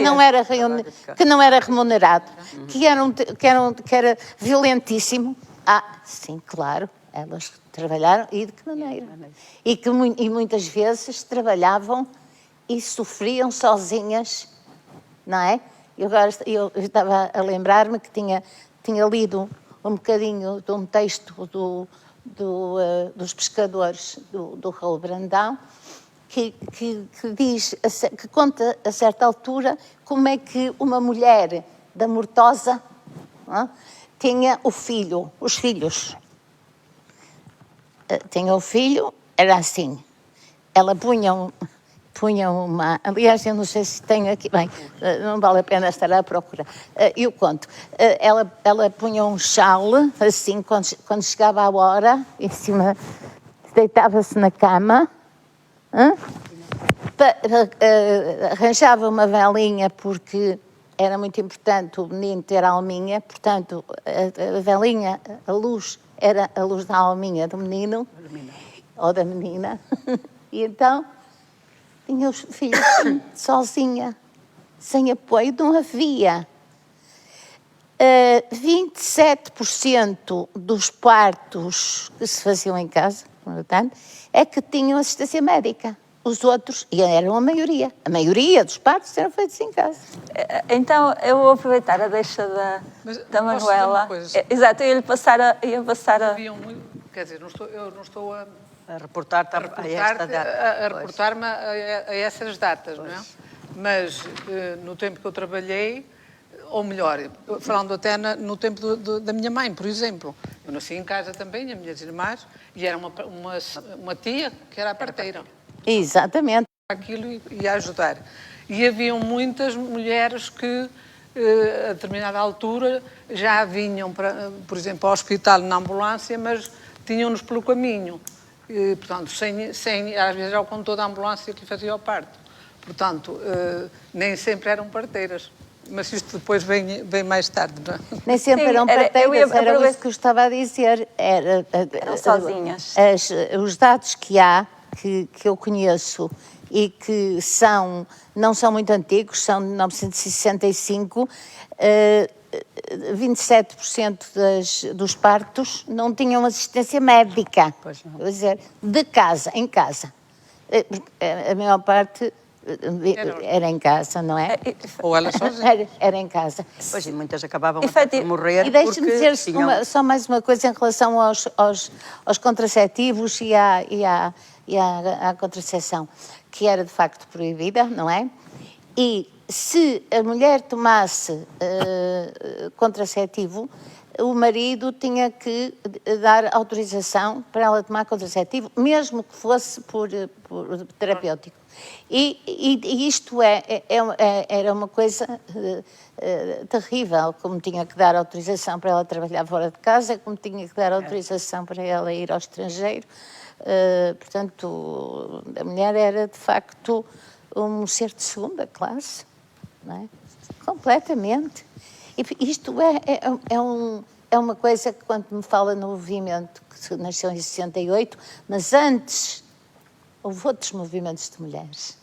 que não era remunerado, que era violentíssimo. Sim, claro, elas trabalharam, e de que maneira? E muitas vezes trabalhavam e sofriam sozinhas, não é? Eu estava a lembrar-me que tinha lido um bocadinho de um texto dos pescadores do Raul Brandão, que conta a certa altura como é que uma mulher da Mortosa tinha os filhos. Tinha o filho, era assim, ela punha uma... Aliás, eu não sei se tenho aqui... Bem, não vale a pena estar à procura. Eu conto. Ela punha um chale, assim, quando chegava a hora, em cima, deitava-se na cama, arranjava uma velinha, porque era muito importante o menino ter a alminha, portanto, a velinha, a luz, era a luz da alminha do menino, ou da menina, e então... Tinha os filhos sozinha, sem apoio, não havia. 27% dos partos que se faziam em casa, portanto, é que tinham assistência médica. Os outros, e eram a maioria dos partos eram feitos em casa. Então, eu vou aproveitar a deixa da Manuela. Exato, eu ia passar a... Quer dizer, eu não estou a reportar-te a esta data. A reportar-me a essas datas, não é? Mas no tempo que eu trabalhei, ou melhor, falando até no tempo da minha mãe, por exemplo, eu nasci em casa também, as minhas irmãs, e era uma tia que era a parteira. Exatamente. Aquilo ia ajudar. E haviam muitas mulheres que, a determinada altura, já vinham, por exemplo, ao hospital na ambulância, mas tinham-nos pelo caminho. E, portanto, às vezes era o condutor da ambulância que fazia o parto. Portanto, nem sempre eram parteiras. Mas isto depois vem mais tarde, não é? Nem sempre eram parteiras, era isso que eu estava a dizer. Eram sozinhas. Os dados que há, que eu conheço e que não são muito antigos, são de 1965, 27% dos partos não tinham assistência médica. Pois não. Quer dizer, de casa, em casa. A maior parte era em casa, não é? Ou ela sozinha. Era em casa. Pois, e muitas acabavam Efetivo. por morrer. E deixe-me dizer só mais uma coisa em relação aos contraceptivos e à contracepção, que era de facto proibida, não é? E se a mulher tomasse contraceptivo, o marido tinha que dar autorização para ela tomar contraceptivo, mesmo que fosse por terapêutico. E isto era uma coisa terrível, como tinha que dar autorização para ela trabalhar fora de casa, como tinha que dar autorização para ela ir ao estrangeiro. Portanto, a mulher era, de facto, um ser de segunda classe, não é? Completamente. E isto é uma coisa que, quando me fala no movimento que nasceu em 68, mas antes houve outros movimentos de mulheres.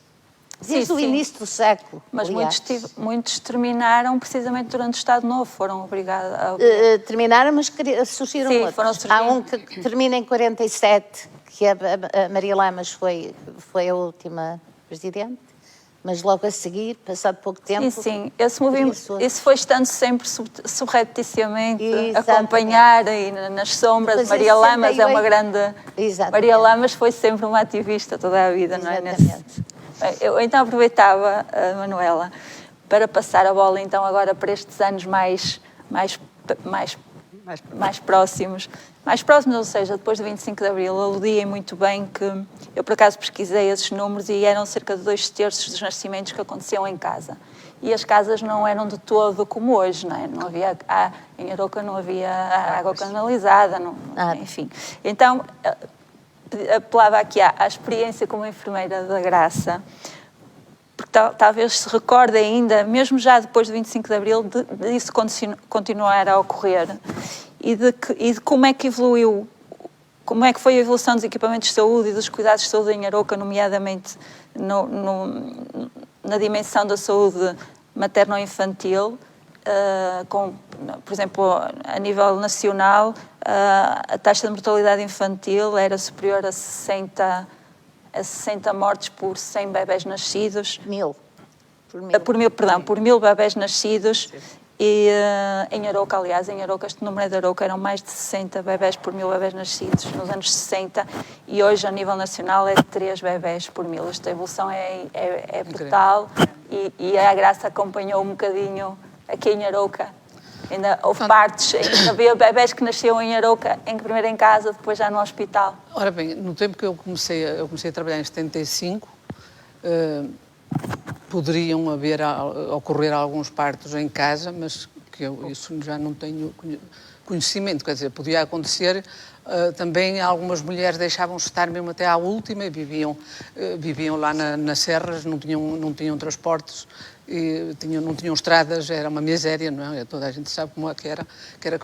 Desde o início do século. Mas aliás. muitos terminaram precisamente durante o Estado Novo, foram obrigados a... Terminaram, mas surgiram outros. Foram surgindo. Há um que termina em 47, que a Maria Lamas foi a última presidente, mas logo a seguir, passado pouco tempo... Sim, esse movimento, isso foi estando sempre surreticiamente a acompanhar aí nas sombras. Depois, Maria Lamas é uma grande... Exatamente. Maria Lamas foi sempre uma ativista toda a vida, não é? Eu então aproveitava, Manuela, para passar a bola então agora para estes anos mais mais próximos. Mais próximos, ou seja, depois do 25 de Abril, aludiem muito bem que eu, por acaso, pesquisei esses números e eram cerca de 2/3 dos nascimentos que aconteciam em casa. E as casas não eram de todo como hoje, não é? Não havia, em Arouca não havia água canalizada, enfim. Então, apelava aqui à experiência como enfermeira da Graça, porque talvez se recorde ainda, mesmo já depois do 25 de Abril, disso continuar a ocorrer e de como é que evoluiu, como é que foi a evolução dos equipamentos de saúde e dos cuidados de saúde em Arouca, nomeadamente na dimensão da saúde materno-infantil, por exemplo, a nível nacional, a taxa de mortalidade infantil era superior a 60 mortes por 100 bebés nascidos. Por 1000 bebés nascidos. E em Arouca, aliás, este número de Arouca eram mais de 60 bebés por 1000 bebés nascidos nos anos 60 e hoje, a nível nacional, é 3 bebés por 1000. Esta evolução é brutal e a Graça acompanhou um bocadinho aqui em Arouca. Ainda houve partes, ainda havia bebés que nasciam em Arouca, primeiro em casa, depois já no hospital. Ora bem, no tempo que eu comecei a trabalhar em 75, poderiam ocorrer alguns partos em casa, mas que isso já não tenho conhecimento, quer dizer, podia acontecer. Também algumas mulheres deixavam-se estar mesmo até à última e viviam lá nas serras, não tinham transportes, não tinham estradas, era uma miséria, não é? Toda a gente sabe como é que era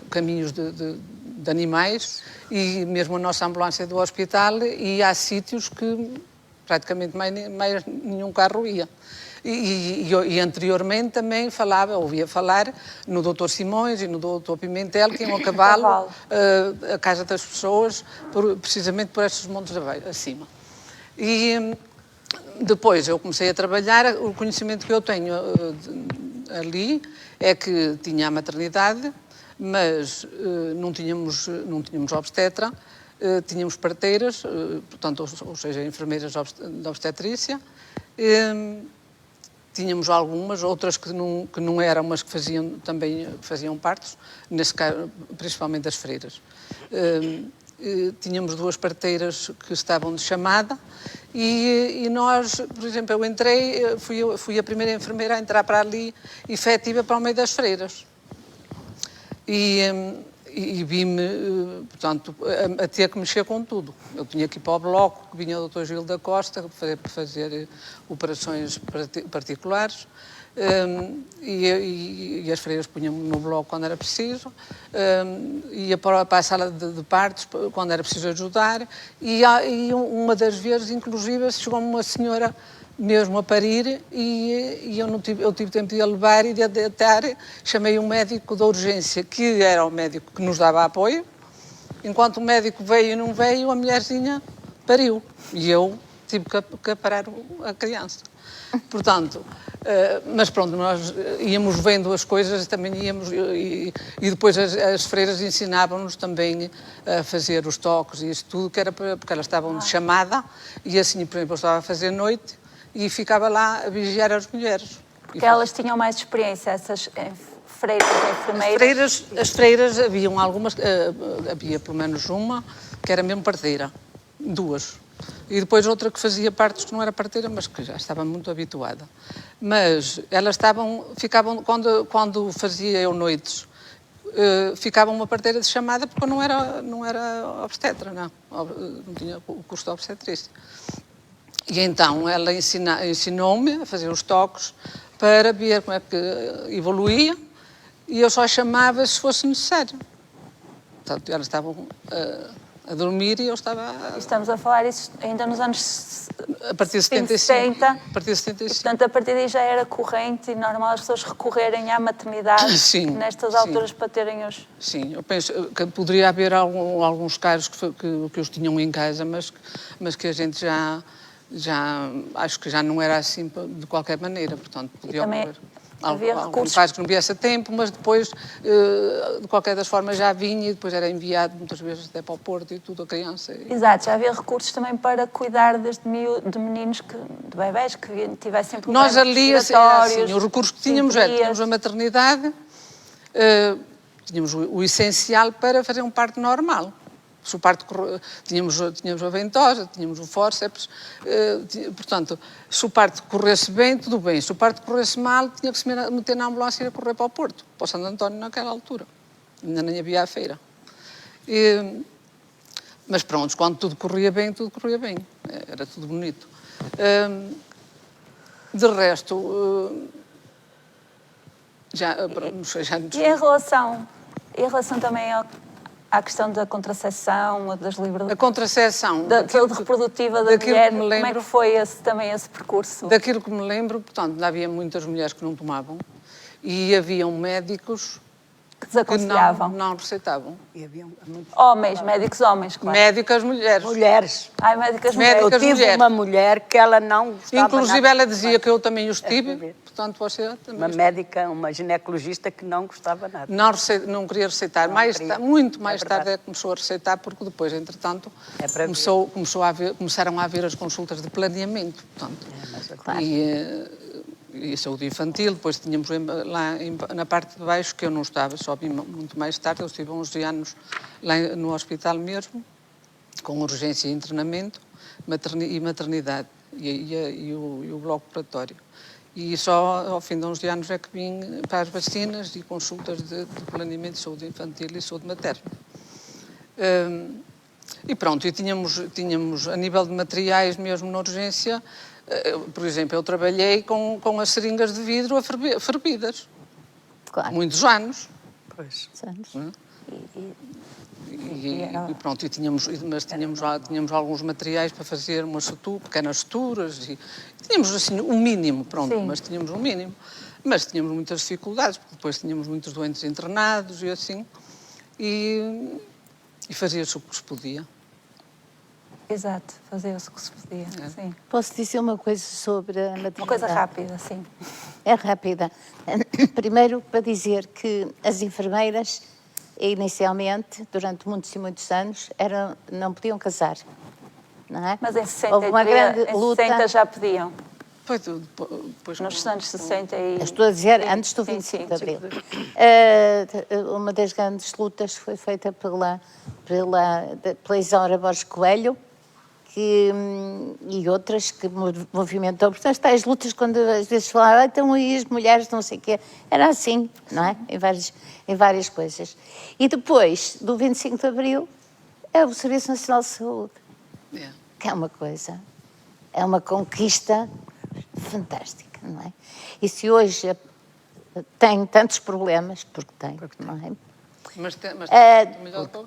caminhos de animais, e mesmo a nossa ambulância do hospital ia a sítios que praticamente mais nenhum carro ia. E anteriormente também ouvia falar no Dr. Simões e no Dr. Pimentel, que iam a cavalo a casa das pessoas, precisamente por estes montes acima. E depois eu comecei a trabalhar, o conhecimento que eu tenho ali é que tinha a maternidade, mas não tínhamos obstetra, tínhamos parteiras, portanto, ou seja, enfermeiras de obstetrícia. Tínhamos algumas, outras que não eram, mas que faziam partos, nesse caso, principalmente as freiras. Tínhamos 2 parteiras que estavam de chamada e nós, por exemplo, eu entrei, fui a primeira enfermeira a entrar para ali, efetiva, para o meio das freiras. E vi-me, portanto, a ter que mexer com tudo. Eu tinha que ir para o bloco, que vinha o Dr. Gil da Costa para fazer operações particulares, e as freiras punham-me no bloco quando era preciso, ia para a sala de partos quando era preciso ajudar, e uma das vezes, inclusive, chegou-me uma senhora mesmo a parir e eu tive tempo de a levar e de a deitar. Chamei um médico da urgência, que era o médico que nos dava apoio. Enquanto o médico veio e não veio, a mulherzinha pariu. E eu tive que parar a criança. Portanto, mas pronto, nós íamos vendo as coisas, também íamos, e depois as freiras ensinavam-nos também a fazer os toques e isso tudo, que era porque elas estavam de chamada, e assim, por exemplo, eu estava a fazer noite, e ficava lá a vigiar as mulheres. Porque elas tinham mais experiência, essas freiras, enfermeiras? As freiras, haviam algumas, havia pelo menos uma, que era mesmo parteira, 2. E depois outra que fazia partos que não era parteira, mas que já estava muito habituada. Mas elas ficavam, quando fazia eu noites, ficava uma parteira de chamada, porque eu não era obstetra, não tinha o curso de obstetrícia. E então ela ensinou-me a fazer os toques para ver como é que evoluía, e eu só chamava se fosse necessário. Portanto, elas estavam a dormir e eu estava... Estamos a falar isso ainda nos anos... A partir de 75. A partir de 75. Portanto, a partir daí já era corrente e normal as pessoas recorrerem à maternidade nestas alturas para terem os... Sim, eu penso que poderia haver alguns casos que os tinham em casa, mas que a gente já acho que já não era assim de qualquer maneira, portanto, podia haver alguns casos que não viesse a tempo, mas depois, de qualquer das formas, já vinha e depois era enviado muitas vezes até para o Porto e tudo, a criança. Exato, já havia recursos também para cuidar de meninos, de bebés que tivessem problemas respiratórios. Nós ali, assim, os recursos que tínhamos a maternidade, tínhamos o essencial para fazer um parto normal. Se o parto tínhamos a ventosa, tínhamos o fórceps, portanto, se o parto corresse bem, tudo bem. Se o parto corresse mal, tinha que se meter na ambulância e ir a correr para o Porto, para o Santo António naquela altura. Ainda nem havia a feira. Mas pronto, quando tudo corria bem, era tudo bonito. De resto, não sei, já... E em relação também à questão da contracepção, das liberdades... A contracepção... Da saúde reprodutiva da mulher, como é que foi também esse percurso? Daquilo que me lembro, portanto, havia muitas mulheres que não tomavam e haviam médicos que desaconselhavam. Que não receitavam. E havia Homens, médicos homens, claro. Médicas mulheres. Mulheres. Ai, médicas mulheres. Eu tive uma mulher que ela não gostava Inclusive nada. ela dizia que eu também os tive, portanto você também... Uma médica, uma ginecologista que não gostava nada. Não queria receitar. Muito mais tarde é que começou a receitar, porque depois, entretanto, começaram a haver as consultas de planeamento. Portanto, e a saúde infantil, depois tínhamos lá na parte de baixo, que eu não estava, só vim muito mais tarde, eu estive 11 anos lá no hospital mesmo, com urgência e internamento, e maternidade, e o bloco operatório. E só ao fim de 11 anos é que vim para as vacinas e consultas de planeamento de saúde infantil e saúde materna. E pronto, e tínhamos a nível de materiais mesmo na urgência. Por exemplo, eu trabalhei com as seringas de vidro fervidas. Claro. Muitos anos. Pois. E pronto, mas tínhamos alguns materiais para fazer pequenas suturas. E tínhamos assim o mínimo, pronto, sim. Mas tínhamos o mínimo. Mas tínhamos muitas dificuldades, porque depois tínhamos muitos doentes internados e assim. E fazia-se o que se podia. Exato, fazia-se o que se podia, sim. Posso dizer uma coisa sobre a maternidade? Uma coisa rápida, sim. É rápida. Primeiro, para dizer que as enfermeiras, inicialmente, durante muitos e muitos anos, não podiam casar, não é? Mas em 60, houve uma grande luta. 60 já podiam. Depois, nos anos 60 e... Estou a dizer, antes do 25 de Abril. Uma das grandes lutas foi feita pela Isaura Borges Coelho, e outras que movimentou. Portanto, as tais lutas, quando às vezes falavam, então e as mulheres, não sei o quê, era assim, não é? Em várias coisas. E depois, do 25 de Abril, é o Serviço Nacional de Saúde, que é uma coisa, é uma conquista fantástica, não é? E se hoje tem tantos problemas, porque tem, não é?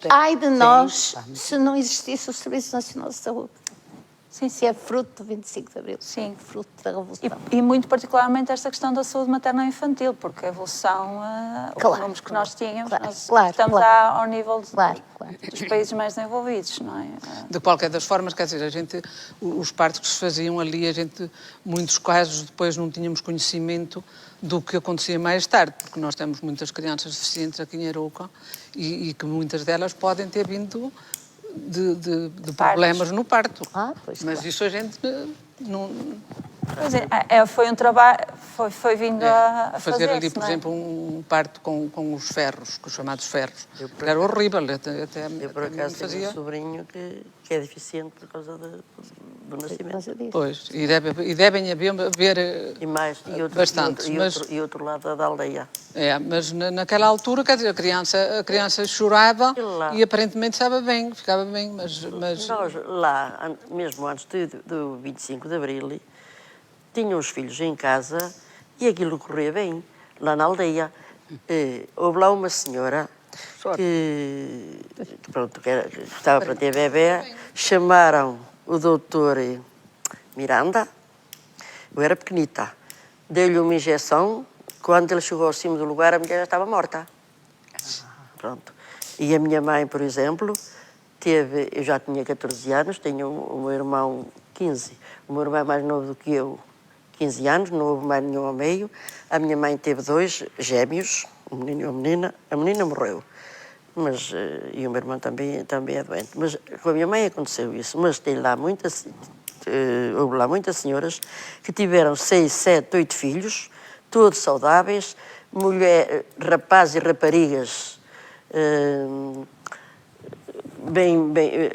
Ai de nós, se não existisse o Serviço Nacional de Saúde. Sim, sim. Que é fruto do 25 de Abril. Sim. Fruto da Revolução. E muito particularmente esta questão da saúde materna e infantil, porque a evolução, os números que nós tínhamos, estamos ao nível dos países mais desenvolvidos, não é? De qualquer das formas, quer dizer, os partos que se faziam ali, muitos casos depois não tínhamos conhecimento do que acontecia mais tarde, porque nós temos muitas crianças deficientes aqui em Arouca e que muitas delas podem ter vindo de problemas no parto. Mas isso a gente não... Pois foi um trabalho, foi vindo a fazer ali, por exemplo, um parto com os ferros, com os chamados ferros. Era horrível, eu por acaso tenho um sobrinho que é deficiente por causa do nascimento. Pois, e devem haver bastantes. E outro lado da aldeia. Mas naquela altura, quer dizer, a criança chorava e aparentemente estava bem, ficava bem, mas... Nós lá, mesmo antes do 25 de Abril, tinham os filhos em casa e aquilo corria bem, lá na aldeia. Houve lá uma senhora que estava para ter bebê, chamaram o doutor Miranda, eu era pequenita, deu-lhe uma injeção, quando ele chegou ao cimo do lugar a mulher já estava morta. Pronto. E a minha mãe, por exemplo, eu já tinha 14 anos, tenho o meu irmão 15, o meu irmão é mais novo do que eu, 15 anos, não houve mais nenhum ao meio. A minha mãe teve 2 gêmeos, um menino e uma menina. A menina morreu, e o meu irmão também é doente. Mas com a minha mãe aconteceu isso. Mas houve lá muitas senhoras que tiveram 6, 7, 8 filhos, todos saudáveis, rapazes e raparigas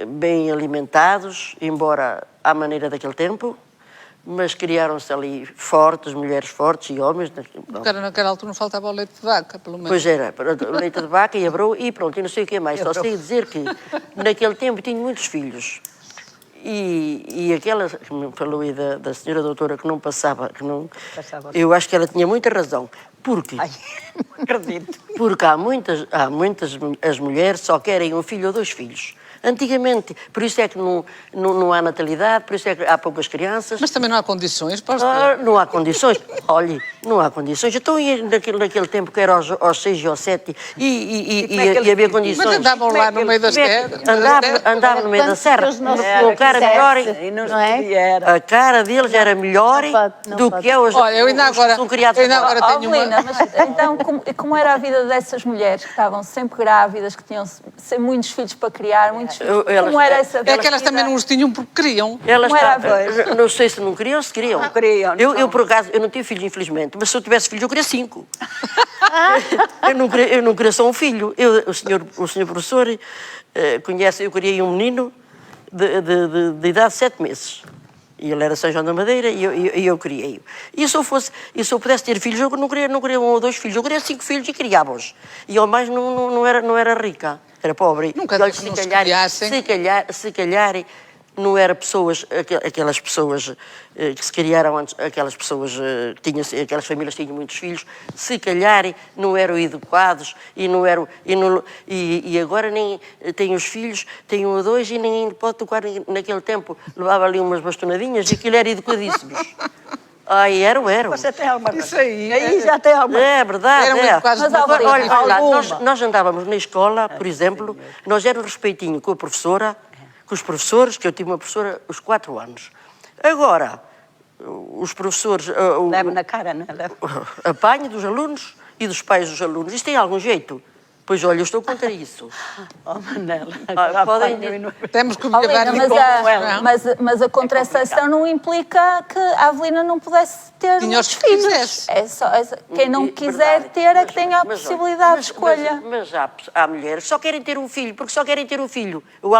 bem alimentados, embora à maneira daquele tempo, mas criaram-se ali fortes, mulheres fortes e homens. Porque naquela altura não faltava o leite de vaca, pelo menos. Pois era, leite de vaca e abrou e pronto, e não sei o que mais. Só sei dizer que naquele tempo tinha muitos filhos. E aquela que me falou aí da senhora doutora que não passava, eu acho que ela tinha muita razão. Porque? Ai, não acredito. Porque há muitas as mulheres só querem um filho ou 2 filhos. Antigamente, por isso é que não há natalidade, por isso é que há poucas crianças. Mas também não há condições para os ter. Não há condições. Olhe, não há condições. Então, naquele tempo que era aos 6 e aos 7 e havia condições. Mas andavam lá no meio das terras. Andava no meio da serra. Com a cara melhor. A cara deles era melhor do que é hoje. Olha, eu ainda agora tenho Avelina, mas então, como era a vida dessas mulheres que estavam sempre grávidas, que tinham muitos filhos para criar, como era essa vida? É que elas também não os tinham porque queriam. Não sei se não queriam ou se queriam. Não queriam. Eu, por acaso, eu não tive filhos, infelizmente, mas se eu tivesse filhos, eu queria 5. eu não queria só um filho. O senhor professor conhece, eu criei um menino de idade de 7 meses. E ele era São João da Madeira e eu criei-o. E se eu pudesse ter filhos, eu não queria 1 ou 2 filhos, eu queria 5 filhos e criava-os. E ao mais não era rica, era pobre. Nunca e, se criassem. Se calhar não eram pessoas, aquelas pessoas que se criaram antes, aquelas pessoas aquelas famílias que tinham muitos filhos, se calhar não eram educados e agora nem têm os filhos, têm 1 ou 2 e ninguém pode tocar. Naquele tempo levava ali umas bastonadinhas e aquilo era educadíssimos. Ai, era. Você tem alguma coisa? Isso aí. Aí já tem alguma coisa. É verdade, Era muito quase Mas, uma Avelina, olha, nós andávamos na escola, por exemplo, nós éramos respeitinho com a professora, com os professores, que eu tive uma professora os 4 anos. Agora, os professores... Leva na cara, não é? Apanho dos alunos e dos pais dos alunos. Isto tem algum jeito? Pois olha, eu estou contra isso. Oh, Manela. Temos que Avelina, mas a contracepção não implica que a Avelina não pudesse ter Tinha os muitos que filhos. quisesse. Quem não quiser ter é que tem a possibilidade de escolha. Mas há mulheres que só querem ter um filho, porque só querem ter um filho. Ou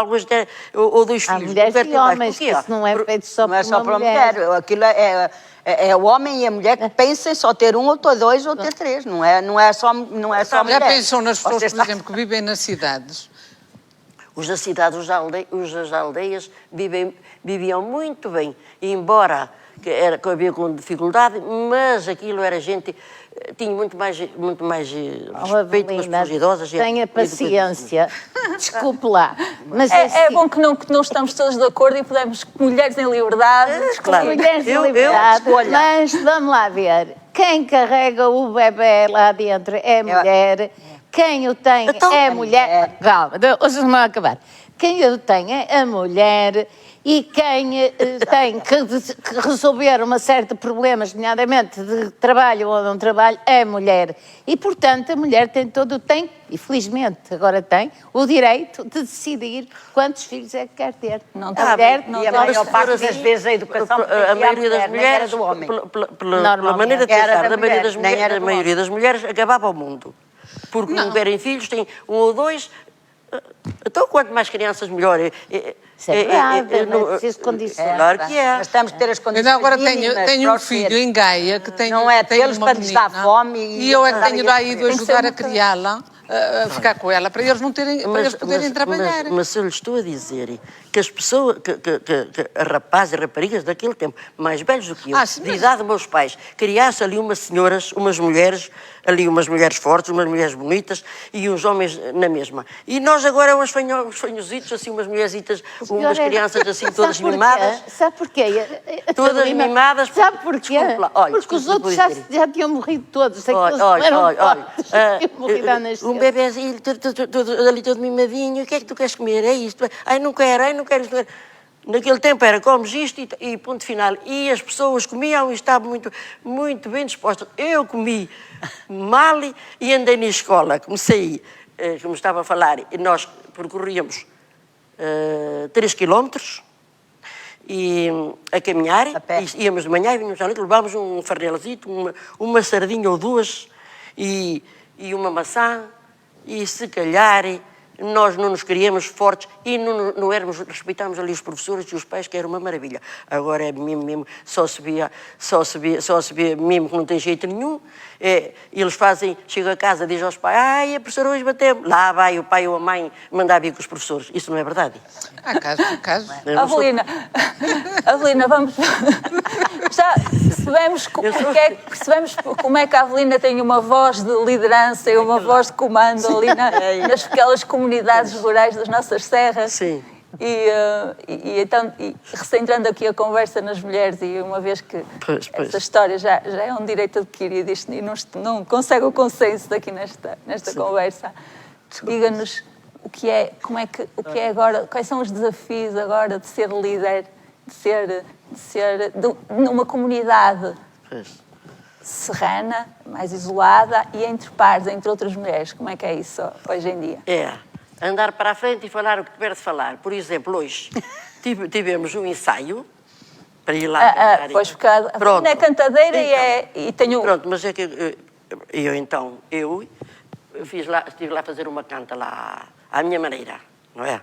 2 Há filhos. mulheres Não e querem ter mais. homens, que Porquê? isso não é feito só Não é por só uma para a mulher. mulher. Aquilo é o homem e a mulher que pensam em só ter 1 ou 2 ou ter 3. Não é só mulher. Já pensou nas pessoas, Você por exemplo, que vivem nas cidades? Os da cidade, os das aldeias viviam muito bem, embora que havia com dificuldade, mas aquilo era gente, tinha muito mais respeito pelas pessoas idosas. Tenha paciência, desculpe lá. Mas É bom que não estamos todos de acordo e podemos, mulheres em liberdade, Claro. mulheres em liberdade, mas vamos lá ver. Quem carrega o bebê lá dentro é mulher, quem o tem Então, é mulher. Calma, vocês vão acabar. Quem o tem é a mulher e quem tem que resolver uma série de problemas, nomeadamente de trabalho ou não trabalho, é a mulher. E, portanto, a mulher tem, e felizmente agora tem, o direito de decidir quantos filhos é que quer ter. Não A tem. mulher Não E a tem. maior parte das vezes a educação A maioria das era mulheres, do homem. pela maneira de Era pensar da da maioria mulher, das nem era mulheres, a do maioria das mulheres acabava o mundo. Porque não querem filhos, têm 1 ou 2. Então, quanto mais crianças, melhor. Isso é verdade, não é preciso condicionar. Claro que é. Nós temos que ter as condições Eu agora mínimas tenho para um os filho ter. em Gaia que tem Não é tem tê-los uma para lhes dar menina, fome e eu é que tenho lá ido Tem que ser ajudar a muito- criá-la, a ficar com ela, para eles não terem, para eles poderem trabalhar. Mas eu lhe estou a dizer que as pessoas, que rapazes e raparigas daquele tempo, mais velhos do que eu, Sim, de mas- idade dos meus pais, criassem ali umas senhoras, umas mulheres fortes, umas mulheres bonitas e uns homens na mesma. E nós agora, uns fanhositos, assim, umas mulherzitas, umas crianças assim, todas mimadas. Sabe porquê? Todas mimadas. Sabe porquê? Desculpe lá, olha, Porque os desculpe, outros vou dizer. já tinham morrido todos. Aqueles Olha, que eram olha, fortes, tinham morrido à nascença. um bebezinho ali todo mimadinho, o que é que tu queres comer? É isto? Ai, não quero isto. Naquele tempo era comes isto e ponto final. E as pessoas comiam e estavam muito, muito bem dispostas. Eu comi mal e andei na escola. Comecei, como estava a falar, e nós percorríamos 3 quilómetros e a caminhar, A pé. e íamos de manhã e vínhamos à noite, levávamos um farnelzito, uma sardinha ou 2 e uma maçã E se calhar nós não nos criamos fortes e não éramos, respeitámos ali os professores e os pais, que era uma maravilha. Agora é mimo, só se vê mimo que não tem jeito nenhum. Eles fazem, chega a casa, diz aos pais, ai, a professora hoje bateu. Lá vai o pai ou a mãe mandar vir com os professores. Isso não é verdade. Há casos. Avelina, vamos... Já percebemos como é que a Avelina tem uma voz de liderança e uma voz de comando ali naquelas comunidades rurais das nossas serras. Sim. Então, recentrando aqui a conversa nas mulheres, e uma vez que essa história já é um direito adquirido e não consegue o consenso aqui nesta conversa, diga-nos o que é agora, quais são os desafios agora de ser líder, de ser numa comunidade serrana, mais isolada e entre pares, entre outras mulheres. Como é que é isso hoje em dia? Andar para a frente e falar o que tiver de falar. Por exemplo, hoje tivemos um ensaio para ir lá cantar. Pois, porque a Avelina é cantadeira e tenho... Pronto, mas é que eu estive lá a fazer uma canta lá à minha maneira, não é?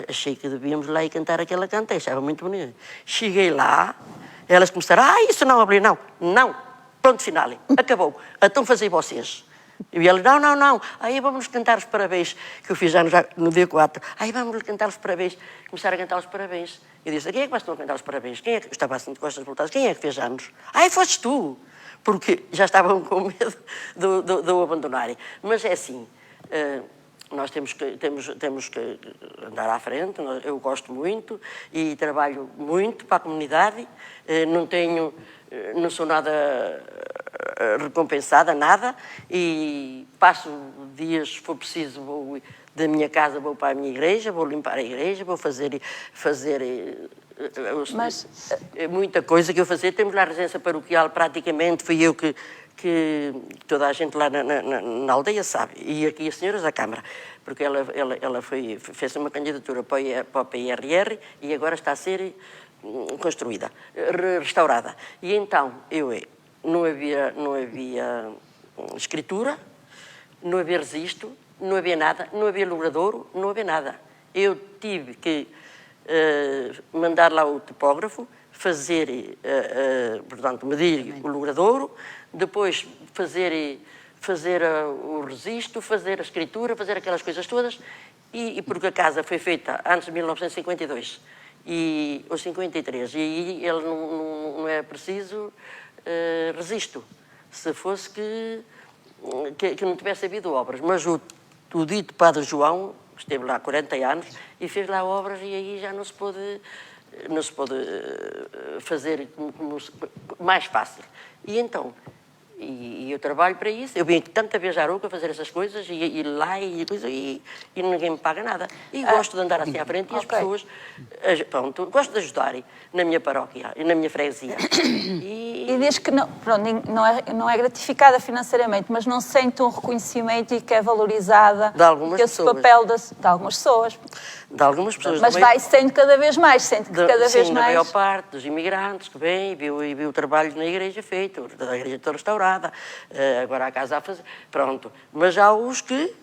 Achei que devíamos lá ir cantar aquela canta, achava muito bonito. Cheguei lá, elas começaram, isso não, Avelina, não, pronto, final, acabou, então fazei vocês. E ela, não, aí vamos cantar os parabéns, que eu fiz já no dia 4, aí vamos cantar os parabéns, começaram a cantar os parabéns. Eu disse, quem é que vai a cantar os parabéns? Quem é que estava assim de costas voltadas? Quem é que fez anos? Foste tu, porque já estavam com medo de o abandonarem. Mas é assim, nós temos que andar à frente, eu gosto muito e trabalho muito para a comunidade, não sou nada recompensada, nada, e passo dias, se for preciso, vou da minha casa, vou para a minha igreja, vou limpar a igreja, vou fazer muita coisa que eu fazia. Temos lá a residência paroquial, praticamente, fui eu que toda a gente lá na aldeia sabe, e aqui as senhoras da Câmara, porque ela fez uma candidatura para o PRR e agora está a ser construída, restaurada. E então, não havia escritura, não havia registro, não havia nada, não havia logradouro, não havia nada. Eu tive que mandar lá o topógrafo, portanto, medir o logradouro, depois fazer o registro, fazer a escritura, fazer aquelas coisas todas, e porque a casa foi feita antes de 1952 ou 53, e aí ele não é preciso registro, se fosse que não tivesse havido obras. Mas o dito Padre João esteve lá há 40 anos e fez lá obras, e aí já não se pôde fazer mais fácil. E então, eu trabalho para isso, eu venho tanta vez à Arouca fazer essas coisas, e lá e ninguém me paga nada. E gosto de andar assim à frente, e as pessoas, pronto, gosto de ajudar na minha paróquia e na minha freguesia. E diz que não é gratificada financeiramente, mas não sente um reconhecimento e que é valorizada de algumas pessoas. Papel de algumas pessoas. De algumas pessoas. Mas vai sendo cada vez mais, sente que cada vez mais... da maior parte dos imigrantes que vêm e viu o trabalho na igreja feito, da igreja toda restaurada, agora a casa a fazer, pronto. Mas há os que...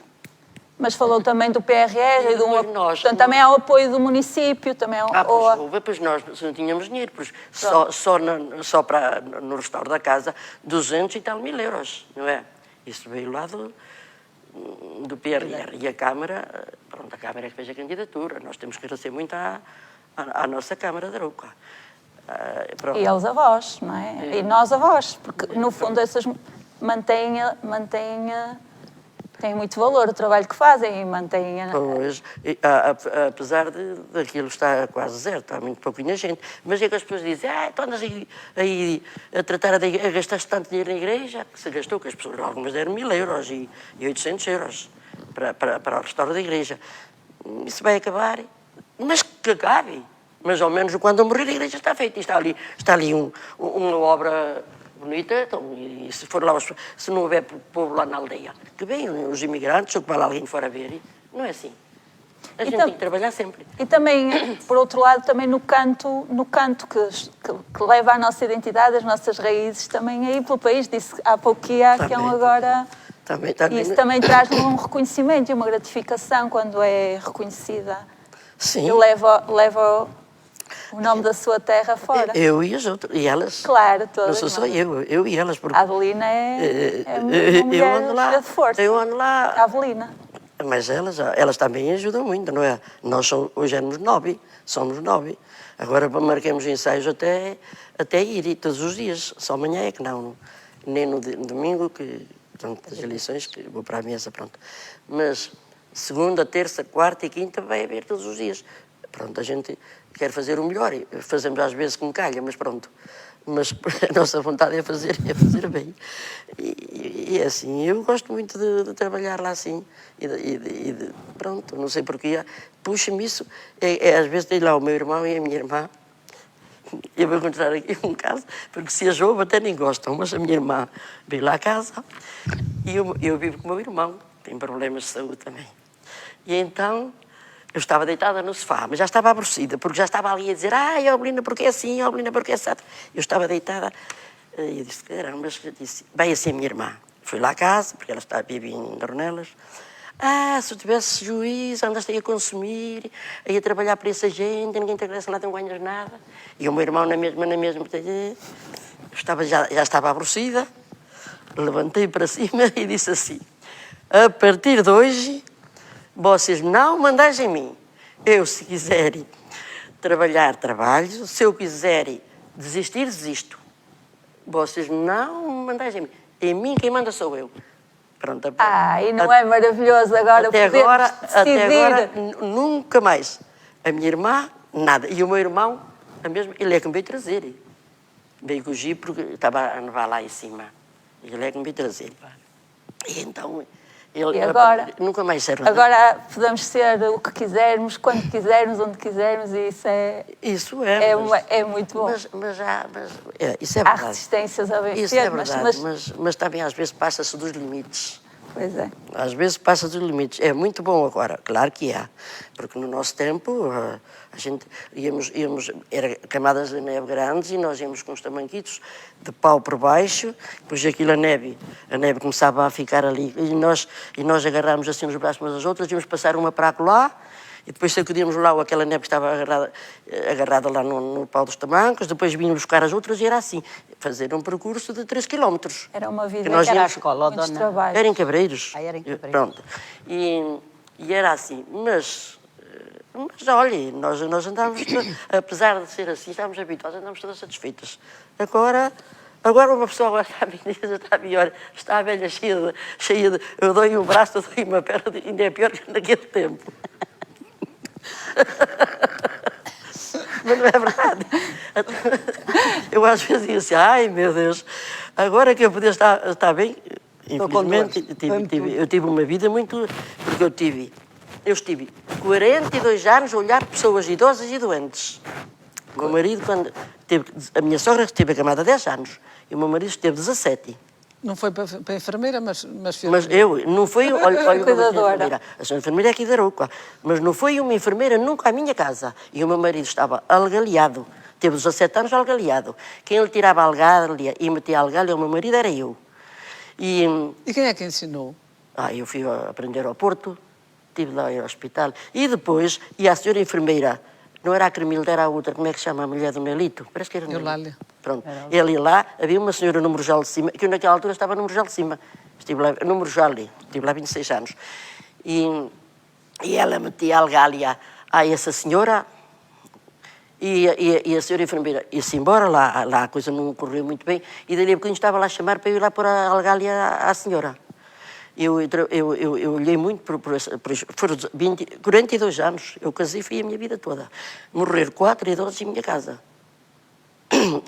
Mas falou também do PRR, portanto, também há o apoio do município, também pois nós não tínhamos dinheiro, pois só para no restauro da casa, 200 e tal mil euros, não é? Isso veio lá do PRR. E a Câmara, a Câmara é que fez a candidatura, nós temos que agradecer muito à nossa Câmara de Arouca. E aos avós, não é? E nós avós, porque no fundo essas tem muito valor o trabalho que fazem e mantêm... Pois, apesar daquilo estar quase zero, está muito pouquinha gente, mas é que as pessoas dizem, tu andas aí a tratar a gastar tanto dinheiro na igreja, que se gastou, que as pessoas, algumas deram 1.000 euros e 800 euros para o restauro da igreja. Isso vai acabar, mas que acabe. Mas ao menos quando eu morrer a igreja está feita, está ali uma obra... bonita, então, e se for lá, se não houver povo lá na aldeia, que venham os imigrantes, ou que vai lá alguém fora ver, não é assim. A gente tem que trabalhar sempre. E também, por outro lado, também no canto que leva à nossa identidade, as nossas raízes, também aí pelo país, disse há pouco que há agora Também, Isso também traz um reconhecimento e uma gratificação quando é reconhecida. sim. E leva o nome da sua terra fora. Eu e as outras, e elas. Claro, todas. Não sou só eu e elas. Porque A Avelina é uma mulher cheia de força. Eu ando lá. A Avelina. Mas elas também ajudam muito, não é? Nós hoje somos 9. Agora marcamos ensaios até ir todos os dias. Só amanhã é que não. Nem no domingo, que portanto, as eleições, que vou para a mesa, pronto. Mas segunda, terça, quarta e quinta vai haver todos os dias. Pronto, a gente quer fazer o melhor. Fazemos às vezes como calha, mas pronto. Mas a nossa vontade é fazer bem. E é assim, eu gosto muito de trabalhar lá assim. Pronto, não sei porquê. Puxa-me isso. Às vezes tem lá o meu irmão e a minha irmã. Eu vou encontrar aqui um caso, porque se as ouve até nem gostam, mas a minha irmã veio lá a casa e eu vivo com o meu irmão, tem problemas de saúde também. E então eu estava deitada no sofá, mas já estava aborrecida, porque já estava ali a dizer, Avelina, porque é assim, Avelina, porque é assim. Eu estava deitada e eu disse, caramba, disse, vai assim a minha irmã. Fui lá a casa, porque ela vivia em Dornelas. Se eu tivesse juiz, andaste aí a consumir, aí a trabalhar para essa gente, ninguém te agradece nada, não ganhas nada. E o meu irmão na mesma, já estava aborrecida, levantei para cima e disse assim, a partir de hoje, vocês não mandais em mim. Eu, se quiserem trabalhar, trabalho, se eu quiser desistir, desisto. Vocês não mandais em mim. Em mim quem manda sou eu. Pronto, e não é maravilhoso agora até decidir. agora, nunca mais. A minha irmã, nada. E o meu irmão, a mesma, ele é que me veio trazer. Veio com o Jeep porque estava a nevar lá em cima. Ele é que me veio trazer. E então, ele e agora, nunca mais serve. Agora podemos ser o que quisermos, quando quisermos, onde quisermos, e isso é muito bom. Mas isso é verdade. Há resistências a vencer. Isso é verdade, mas também às vezes passa-se dos limites. Pois é. Às vezes passa-se dos limites. É muito bom agora, claro que há. Porque no nosso tempo a gente era camadas de neve grandes e nós íamos com os tamanquitos de pau por baixo, depois aquilo a neve começava a ficar ali e nós agarrávamos assim nos braços umas às outras, íamos passar uma para lá e depois sacudíamos lá aquela neve que estava agarrada lá no pau dos tamancos, depois vínhamos buscar as outras e era assim, fazer um percurso de 3 km. Era uma vida que era a escola, dona? Era em Cabreiros. Era em Cabreiros. Pronto. E era assim, mas olha, nós andávamos, apesar de ser assim, estávamos habituados, andávamos todas satisfeitas. Agora uma pessoa está pior, está a velha cheia de eu dou um braço, eu dou uma perna, ainda é pior que naquele tempo. Mas não é verdade. Eu às vezes digo assim, ai meu Deus, agora que eu podia estar bem, infelizmente eu tive uma vida muito, porque eu estive 42 anos a olhar pessoas idosas e doentes. O meu marido, a minha sogra esteve acamada há 10 anos e o meu marido esteve 17. Não foi para a enfermeira, mas fez. Mas não foi, olha cuidadora. A senhora enfermeira é aqui da Arouca, mas não foi uma enfermeira nunca à minha casa. E o meu marido estava algaleado, teve 17 anos algaleado. Quem lhe tirava a algalha e metia a algalha, o meu marido era eu. E quem é que ensinou? Eu fui aprender ao Porto, estive lá no hospital. E depois, a senhora enfermeira, não era a Cremilda, era a outra, como é que se chama a mulher do Nelito? Parece que era Nelito. Eulália. Pronto. Ele lá, havia uma senhora no Morjal de Cima, que eu naquela altura estava no Morjal de Cima. Estive lá no Morjal, estive lá 26 anos. E ela metia a algalha a essa senhora e a senhora enfermeira ia-se embora, lá a coisa não correu muito bem, e dali a bocadinho estava lá a chamar para eu ir lá pôr a algalha à senhora. Eu olhei muito por foram 42 anos, eu casei e fui a minha vida toda. Morrer 4 idosos em minha casa.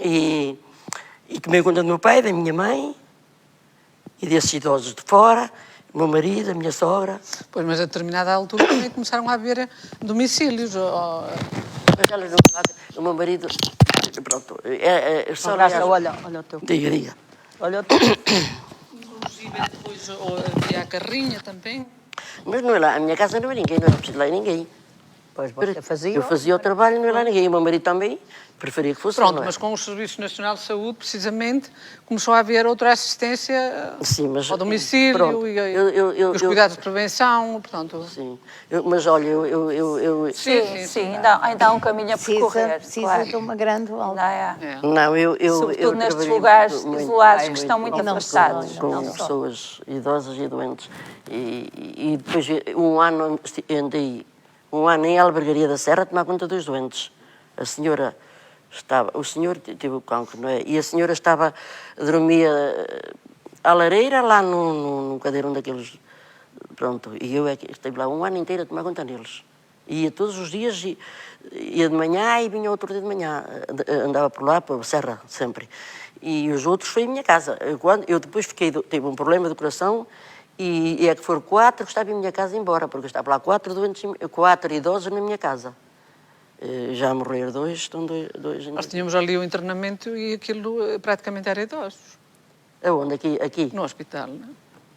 E tomei conta do meu pai, da minha mãe, e desses idosos de fora, o meu marido, a minha sogra. Pois, mas a determinada altura também começaram a haver domicílios. Mas elas não fazem, o meu marido, pronto, olha o teu. Diga. Olha o teu. Inclusive depois havia a carrinha também. Mas não é lá, a minha casa não é ninguém, não era preciso lá ninguém. Pois você fazia. Eu fazia o trabalho, não ia lá ninguém. E o meu marido também preferia que fosse. Pronto, não é? mas com o Serviço Nacional de Saúde, precisamente, começou a haver outra assistência Sim, mas, ao domicílio pronto, e os cuidados de prevenção, portanto... Sim, mas olha, Sim, ainda há um caminho a percorrer. Precisa claro. de uma grande volta. Ainda há. Não, Sobretudo nestes trabalhei lugares muito, isolados que estão muito com afastados. com não só. pessoas idosas e doentes. E depois, um ano, andei em Albergaria da Serra a tomar conta dos doentes. A senhora estava... O senhor teve o cancro, não é? E a senhora dormia à lareira lá num cadeirão daqueles... Pronto, e eu estive lá um ano inteiro a tomar conta deles. Ia todos os dias, ia de manhã e vinha outro dia de manhã. Andava por lá, pela Serra, sempre. E os outros foi em minha casa. Eu depois tive um problema de coração e é que foram 4 que estavam em minha casa embora, porque estava lá 4 idosos na minha casa. Já morreram 2, estão 2 Nós tínhamos ali o internamento e aquilo praticamente era idosos. Aonde? Aqui? No hospital, não é?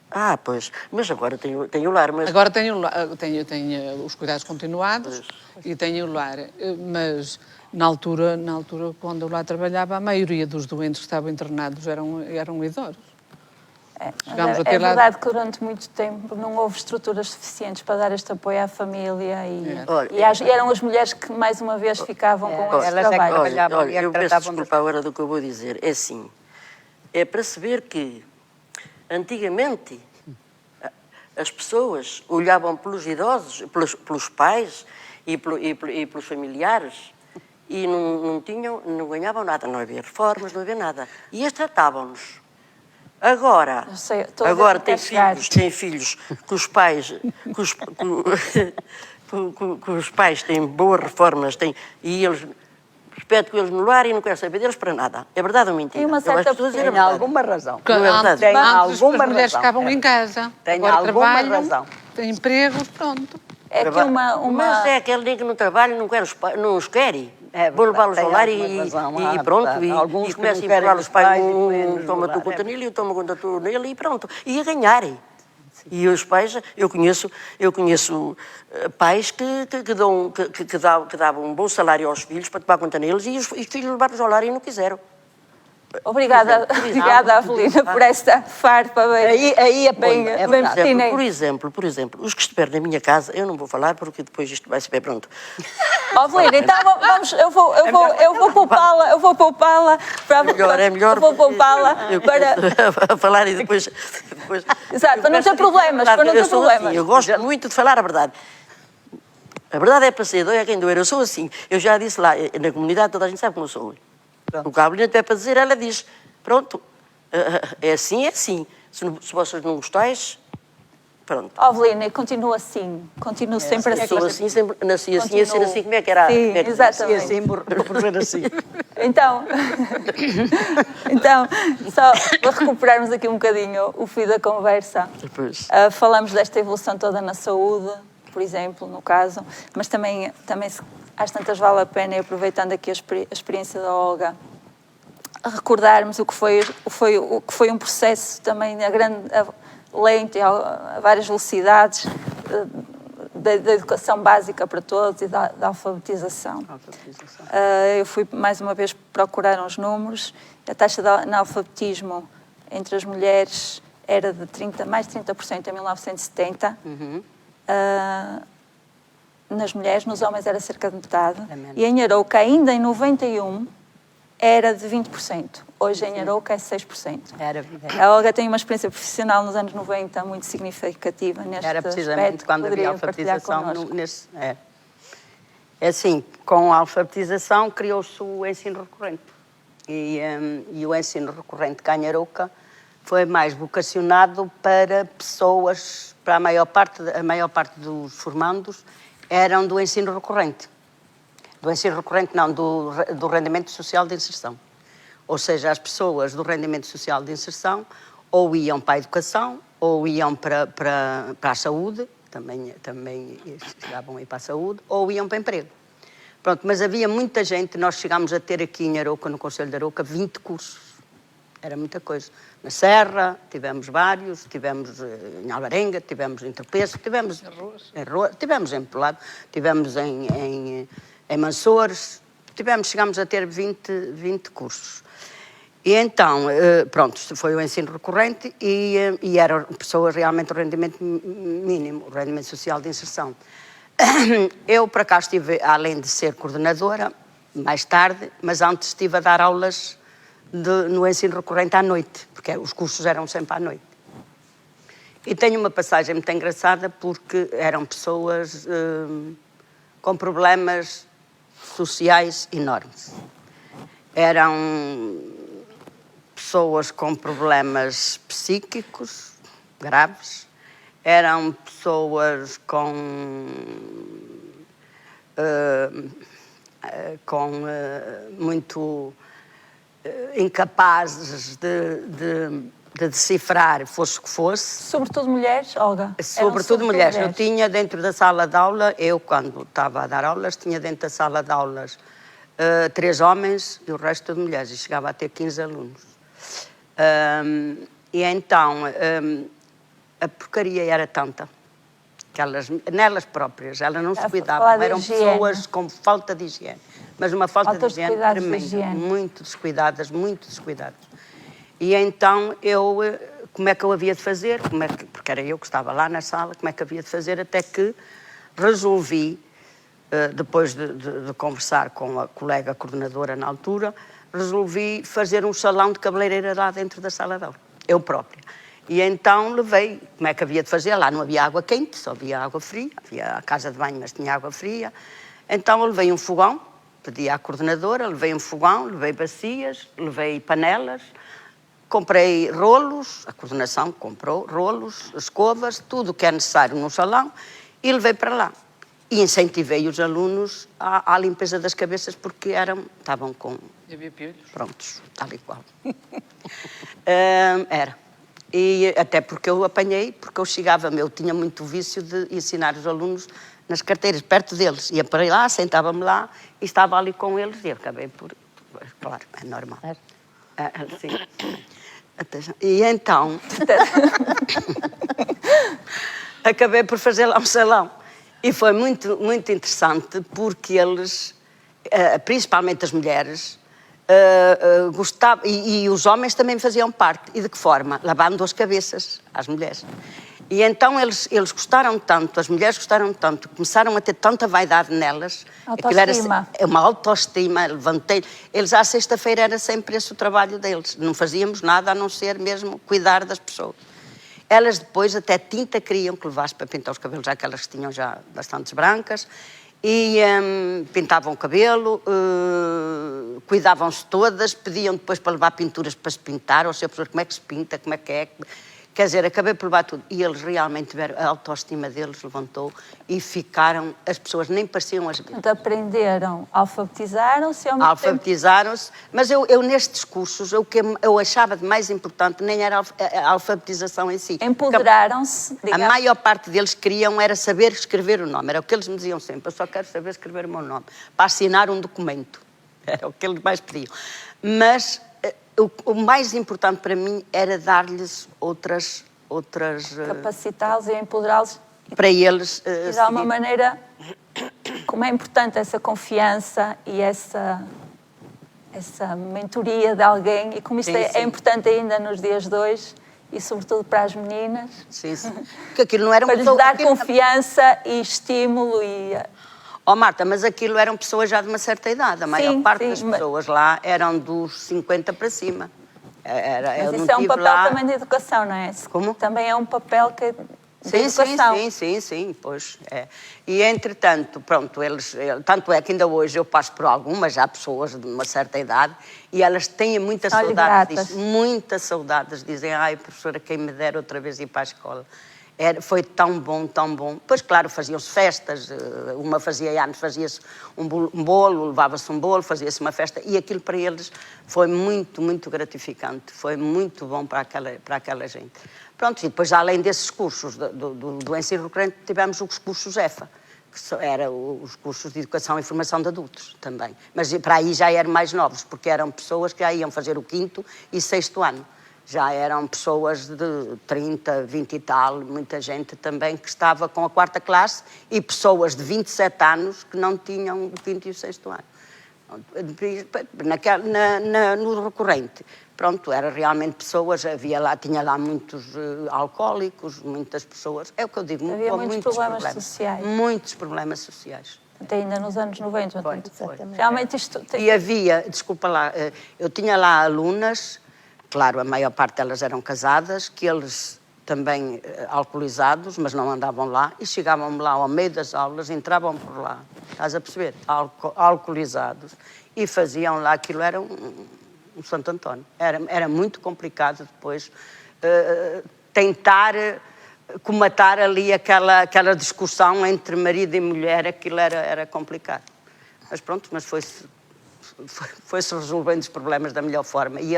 Ah, pois. Mas agora tenho o lar. Mas... Agora tenho os cuidados continuados e tenho o lar. Mas na altura, quando eu lá trabalhava, a maioria dos doentes que estavam internados eram idosos. É verdade que durante muito tempo não houve estruturas suficientes para dar este apoio à família e eram as mulheres que mais uma vez ficavam com esse trabalho. Olha, eu peço desculpa agora do que eu vou dizer. É assim, é para se ver que antigamente as pessoas olhavam pelos idosos, pelos pais e pelos familiares e não ganhavam nada, não havia reformas, não havia nada. E eles tratavam-nos. Agora tem filhos que os pais que os pais têm boas reformas e eles respeito com eles no lar e não quero saber deles para nada. É verdade ou mentira? Tem uma certa Tem alguma razão. Não é verdade? Tem Antes alguma as mulheres razão. ficavam em casa. Tem Agora alguma trabalham, razão. têm empregos, pronto. É que Mas é aquele dia que não trabalha e não os quer. É Vou levá-los ao lar verdade, tem alguma razão. e pronto. Alguns E que começam a não querem empurrar os os pais pais, e põem-nos toma no tu lar, conta é. nele, eu tomo conta tu nele e pronto. E a ganharem. E os pais, eu conheço pais que davam um bom salário aos filhos para tomar conta neles e os filhos levaram-os ao lar e não quiseram. Obrigada, Avelina, por esta farpa bem pertinente. Por exemplo, os que estiverem na minha casa, eu não vou falar porque depois isto vai se ver pronto. Avelina, então eu vou poupá-la para... É melhor. Eu vou poupá-la para falar e depois... Exato, para não ter problemas, Assim, eu gosto muito de falar a verdade. A verdade é para ser, doer a quem doer. Eu sou assim. Eu já disse lá, na comunidade toda a gente sabe como eu sou. O que a Avelina tiver para dizer, ela diz, pronto, é assim, é assim. Se vocês não gostais, pronto. Avelina, continua sempre assim. Sou assim, sempre nasci assim, a ser assim, como é que era? Sim, exatamente. Assim, por ser assim. Então, só para recuperarmos aqui um bocadinho o fio da conversa, falamos desta evolução toda na saúde, por exemplo, no caso, mas também às tantas vale a pena, e aproveitando aqui a experiência da Olga, recordarmos o que foi um processo também lento, a várias velocidades, da educação básica para todos e da alfabetização. Eu fui mais uma vez procurar uns números. A taxa de analfabetismo entre as mulheres era de mais de 30% em 1970. Nas mulheres, nos homens era cerca de metade. E em Arouca, ainda em 91, era de 20%. Hoje em Arouca é 6%. A Olga tem uma experiência profissional nos anos 90 muito significativa neste aspecto. Era precisamente quando havia alfabetização. É assim, com a alfabetização criou-se o ensino recorrente. E o ensino recorrente cá em Arouca foi mais vocacionado para pessoas, para a maior parte dos formandos, eram do ensino recorrente. Do ensino recorrente, não, do rendimento social de inserção. Ou seja, as pessoas do rendimento social de inserção ou iam para a educação, ou iam para a saúde, também chegavam a ir para a saúde, ou iam para emprego. Pronto, mas havia muita gente, nós chegámos a ter aqui em Arouca, no Conselho de Arouca, 20 cursos. Era muita coisa. Na Serra, tivemos vários, tivemos em Alvarenga, tivemos em Tropeço, tivemos em Roas, tivemos em Pelado, tivemos em Mansores, chegámos a ter 20 cursos. E então, pronto, foi o ensino recorrente e eram pessoas realmente o rendimento mínimo, o rendimento social de inserção. Eu, por acaso, estive, além de ser coordenadora, mais tarde, mas antes estive a dar aulas no ensino recorrente à noite, porque os cursos eram sempre à noite. E tenho uma passagem muito engraçada porque eram pessoas com problemas sociais enormes. Eram pessoas com problemas psíquicos graves, eram pessoas muito incapazes de decifrar, fosse o que fosse. Sobretudo mulheres, Olga? Sobretudo mulheres. Eu tinha dentro da sala de aula, quando estava a dar aulas, tinha dentro da sala de aulas 3 homens e o resto de mulheres, e chegava a ter 15 alunos. E então, a porcaria era tanta, que nelas próprias, elas não se cuidavam, eram pessoas com falta de higiene, mas uma falta de higiene tremenda, muito descuidadas. E então, como é que eu havia de fazer, porque era eu que estava lá na sala, como é que havia de fazer, até que resolvi, depois de conversar com a colega coordenadora na altura, resolvi fazer um salão de cabeleireira lá dentro da sala de aula, eu própria. E então levei, como é que havia de fazer? Lá não havia água quente, só havia água fria, havia a casa de banho, mas tinha água fria. Então eu levei um fogão, pedi à coordenadora, levei um fogão, levei bacias, levei panelas, comprei rolos, a coordenação comprou rolos, escovas, tudo o que é necessário no salão, e levei para lá. E incentivei os alunos à limpeza das cabeças, porque estavam com... E havia piolhos? Prontos, tal e qual. Era. E até porque eu apanhei, porque eu tinha muito vício de ensinar os alunos nas carteiras, perto deles. Ia para lá, sentava-me lá e estava ali com eles e acabei por... Claro, é normal. Sim. E então... acabei por fazer lá um salão. E foi muito, muito interessante porque eles, principalmente as mulheres, gostavam, e os homens também faziam parte. E de que forma? Lavando as cabeças às mulheres. E então eles gostaram tanto, as mulheres gostaram tanto, começaram a ter tanta vaidade nelas. Autoestima. Era uma autoestima, levantei. Eles à sexta-feira era sempre esse o trabalho deles. Não fazíamos nada a não ser mesmo cuidar das pessoas. Elas depois até tinta queriam que levasse para pintar os cabelos, aquelas que tinham já bastantes brancas, e pintavam o cabelo, cuidavam-se todas, pediam depois para levar pinturas para se pintar, ou seja, como é que se pinta, como é que é. Quer dizer, acabei por levar tudo. E eles realmente tiveram, a autoestima deles levantou e ficaram, as pessoas nem pareciam as mesmas. Então aprenderam, alfabetizaram-se ao mesmo tempo. Alfabetizaram-se, mas eu nestes cursos, o que eu achava de mais importante nem era a alfabetização em si. Empoderaram-se, digamos. A maior parte deles queriam era saber escrever o nome, era o que eles me diziam sempre, eu só quero saber escrever o meu nome, para assinar um documento, era o que eles mais pediam. Mas o mais importante para mim era dar-lhes outras capacitá-los e empoderá-los. Para eles... E de alguma maneira, como é importante essa confiança e essa mentoria de alguém, e como isto é importante ainda nos dias de hoje, e sobretudo para as meninas. Sim. Porque aquilo não era para lhes dar confiança e estímulo e... Oh, Marta, mas aquilo eram pessoas já de uma certa idade. A maior parte das pessoas lá eram dos 50 para cima. Mas isso é um papel também de educação, não é? Como? Também é um papel de educação. Sim, pois é. E, entretanto, pronto, tanto é que ainda hoje eu passo por algumas, já pessoas de uma certa idade, e elas têm muita saudade disso. Muitas saudades. Dizem, professora, quem me dera outra vez ir para a escola. Foi tão bom, tão bom. Pois, claro, faziam-se festas, uma fazia-se um bolo, levava-se um bolo, fazia-se uma festa, e aquilo para eles foi muito, muito gratificante, foi muito bom para aquela gente. Pronto, e depois, além desses cursos do ensino recorrente, tivemos os cursos EFA, era os cursos de educação e formação de adultos também. Mas para aí já eram mais novos, porque eram pessoas que já iam fazer o 5º e 6º ano. Já eram pessoas de 30, 20 e tal, muita gente também que estava com a 4ª classe e pessoas de 27 anos que não tinham o 5º e o 6º ano. No recorrente, pronto, era realmente pessoas, tinha lá muitos alcoólicos, muitas pessoas, é o que eu digo, havia muitos problemas sociais. Muitos problemas sociais. Até ainda nos anos 90. Foi. Realmente isto... E havia, desculpa lá, eu tinha lá alunas, claro, a maior parte delas eram casadas, que eles também alcoolizados, mas não andavam lá, e chegavam lá ao meio das aulas, entravam por lá, estás a perceber? Alcoolizados, e faziam lá, aquilo era um Santo António. Era muito complicado depois tentar comatar ali aquela discussão entre marido e mulher, aquilo era complicado. Mas pronto, mas foi-se resolvendo os problemas da melhor forma, e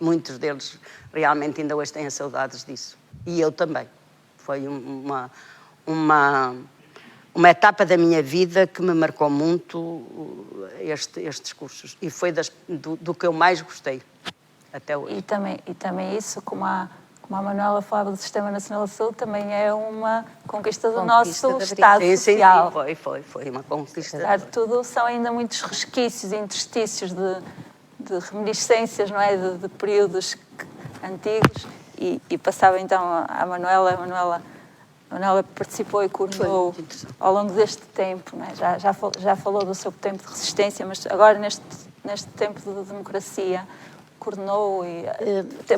muitos deles realmente ainda hoje têm saudades disso. E eu também. Foi uma etapa da minha vida que me marcou muito estes cursos. E foi do que eu mais gostei até hoje. E também isso, como a Manuela falava do Sistema Nacional de Saúde, também é uma conquista do nosso Estado Social. Sim, foi uma conquista. Apesar de tudo, são ainda muitos resquícios e interstícios de reminiscências, não é? De períodos antigos. E passava então à Manuela. A Manuela participou e coordenou ao longo deste tempo, não é? Já falou do seu tempo de resistência, mas agora neste tempo de democracia coordenou e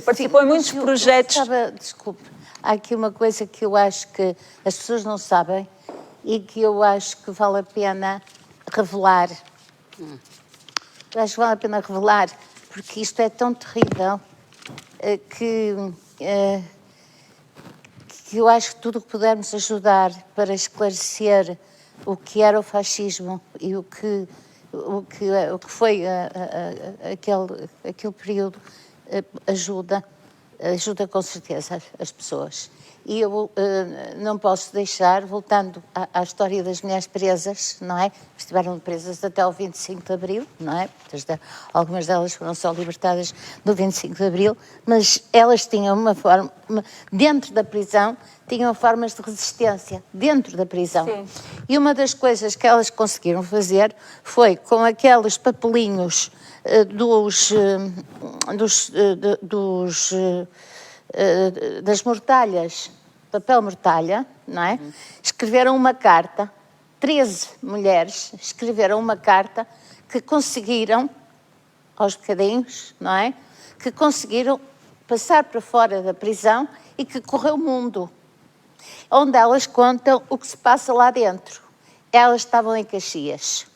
participou em muitos projetos. Desculpe, há aqui uma coisa que eu acho que as pessoas não sabem e que eu acho que vale a pena revelar. Eu acho que vale a pena revelar, porque isto é tão terrível que eu acho que tudo o que pudermos ajudar para esclarecer o que era o fascismo e o que foi aquele período ajuda com certeza as pessoas. E eu não posso deixar, voltando à história das mulheres presas, não é? Estiveram presas até o 25 de Abril, não é? Algumas delas foram só libertadas no 25 de Abril, mas elas tinham uma forma, dentro da prisão, tinham formas de resistência, dentro da prisão. Sim. E uma das coisas que elas conseguiram fazer foi, com aqueles papelinhos das mortalhas, papel mortalha, não é? Escreveram uma carta, 13 mulheres escreveram uma carta que conseguiram, aos bocadinhos, não é? Que conseguiram passar para fora da prisão e que correu o mundo, onde elas contam o que se passa lá dentro. Elas estavam em Caxias.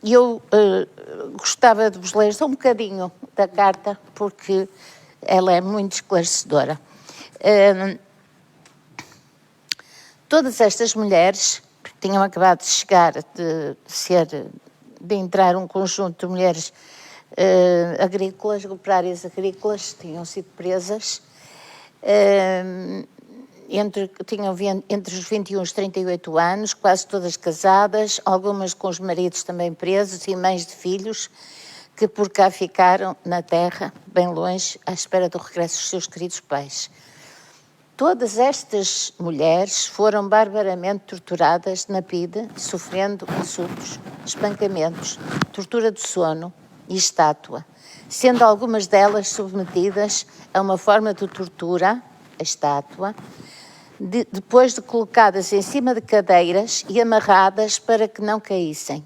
Eu gostava de vos ler só um bocadinho da carta, porque ela é muito esclarecedora. Todas estas mulheres que tinham acabado de chegar, de entrar um conjunto de mulheres agrícolas, operárias agrícolas, tinham sido presas, tinham entre os 21 e os 38 anos, quase todas casadas, algumas com os maridos também presos e mães de filhos, que por cá ficaram na terra, bem longe, à espera do regresso dos seus queridos pais. Todas estas mulheres foram barbaramente torturadas na PIDE, sofrendo insultos, espancamentos, tortura do sono e estátua, sendo algumas delas submetidas a uma forma de tortura, a estátua, depois de colocadas em cima de cadeiras e amarradas para que não caíssem,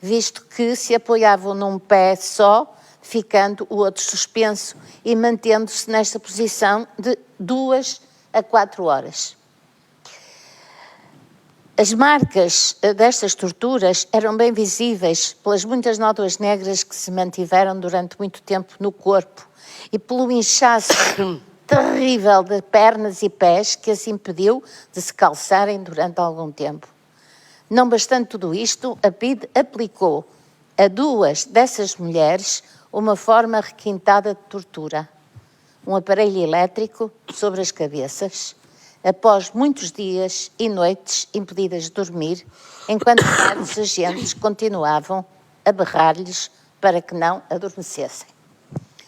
visto que se apoiavam num pé só, ficando o outro suspenso e mantendo-se nesta posição de 2 a 4 horas. As marcas destas torturas eram bem visíveis pelas muitas nódoas negras que se mantiveram durante muito tempo no corpo e pelo inchaço terrível de pernas e pés que as impediu de se calçarem durante algum tempo. Não bastante tudo isto, a PIDE aplicou a 2 dessas mulheres uma forma requintada de tortura. Um aparelho elétrico sobre as cabeças, após muitos dias e noites impedidas de dormir, enquanto vários agentes continuavam a berrar-lhes para que não adormecessem.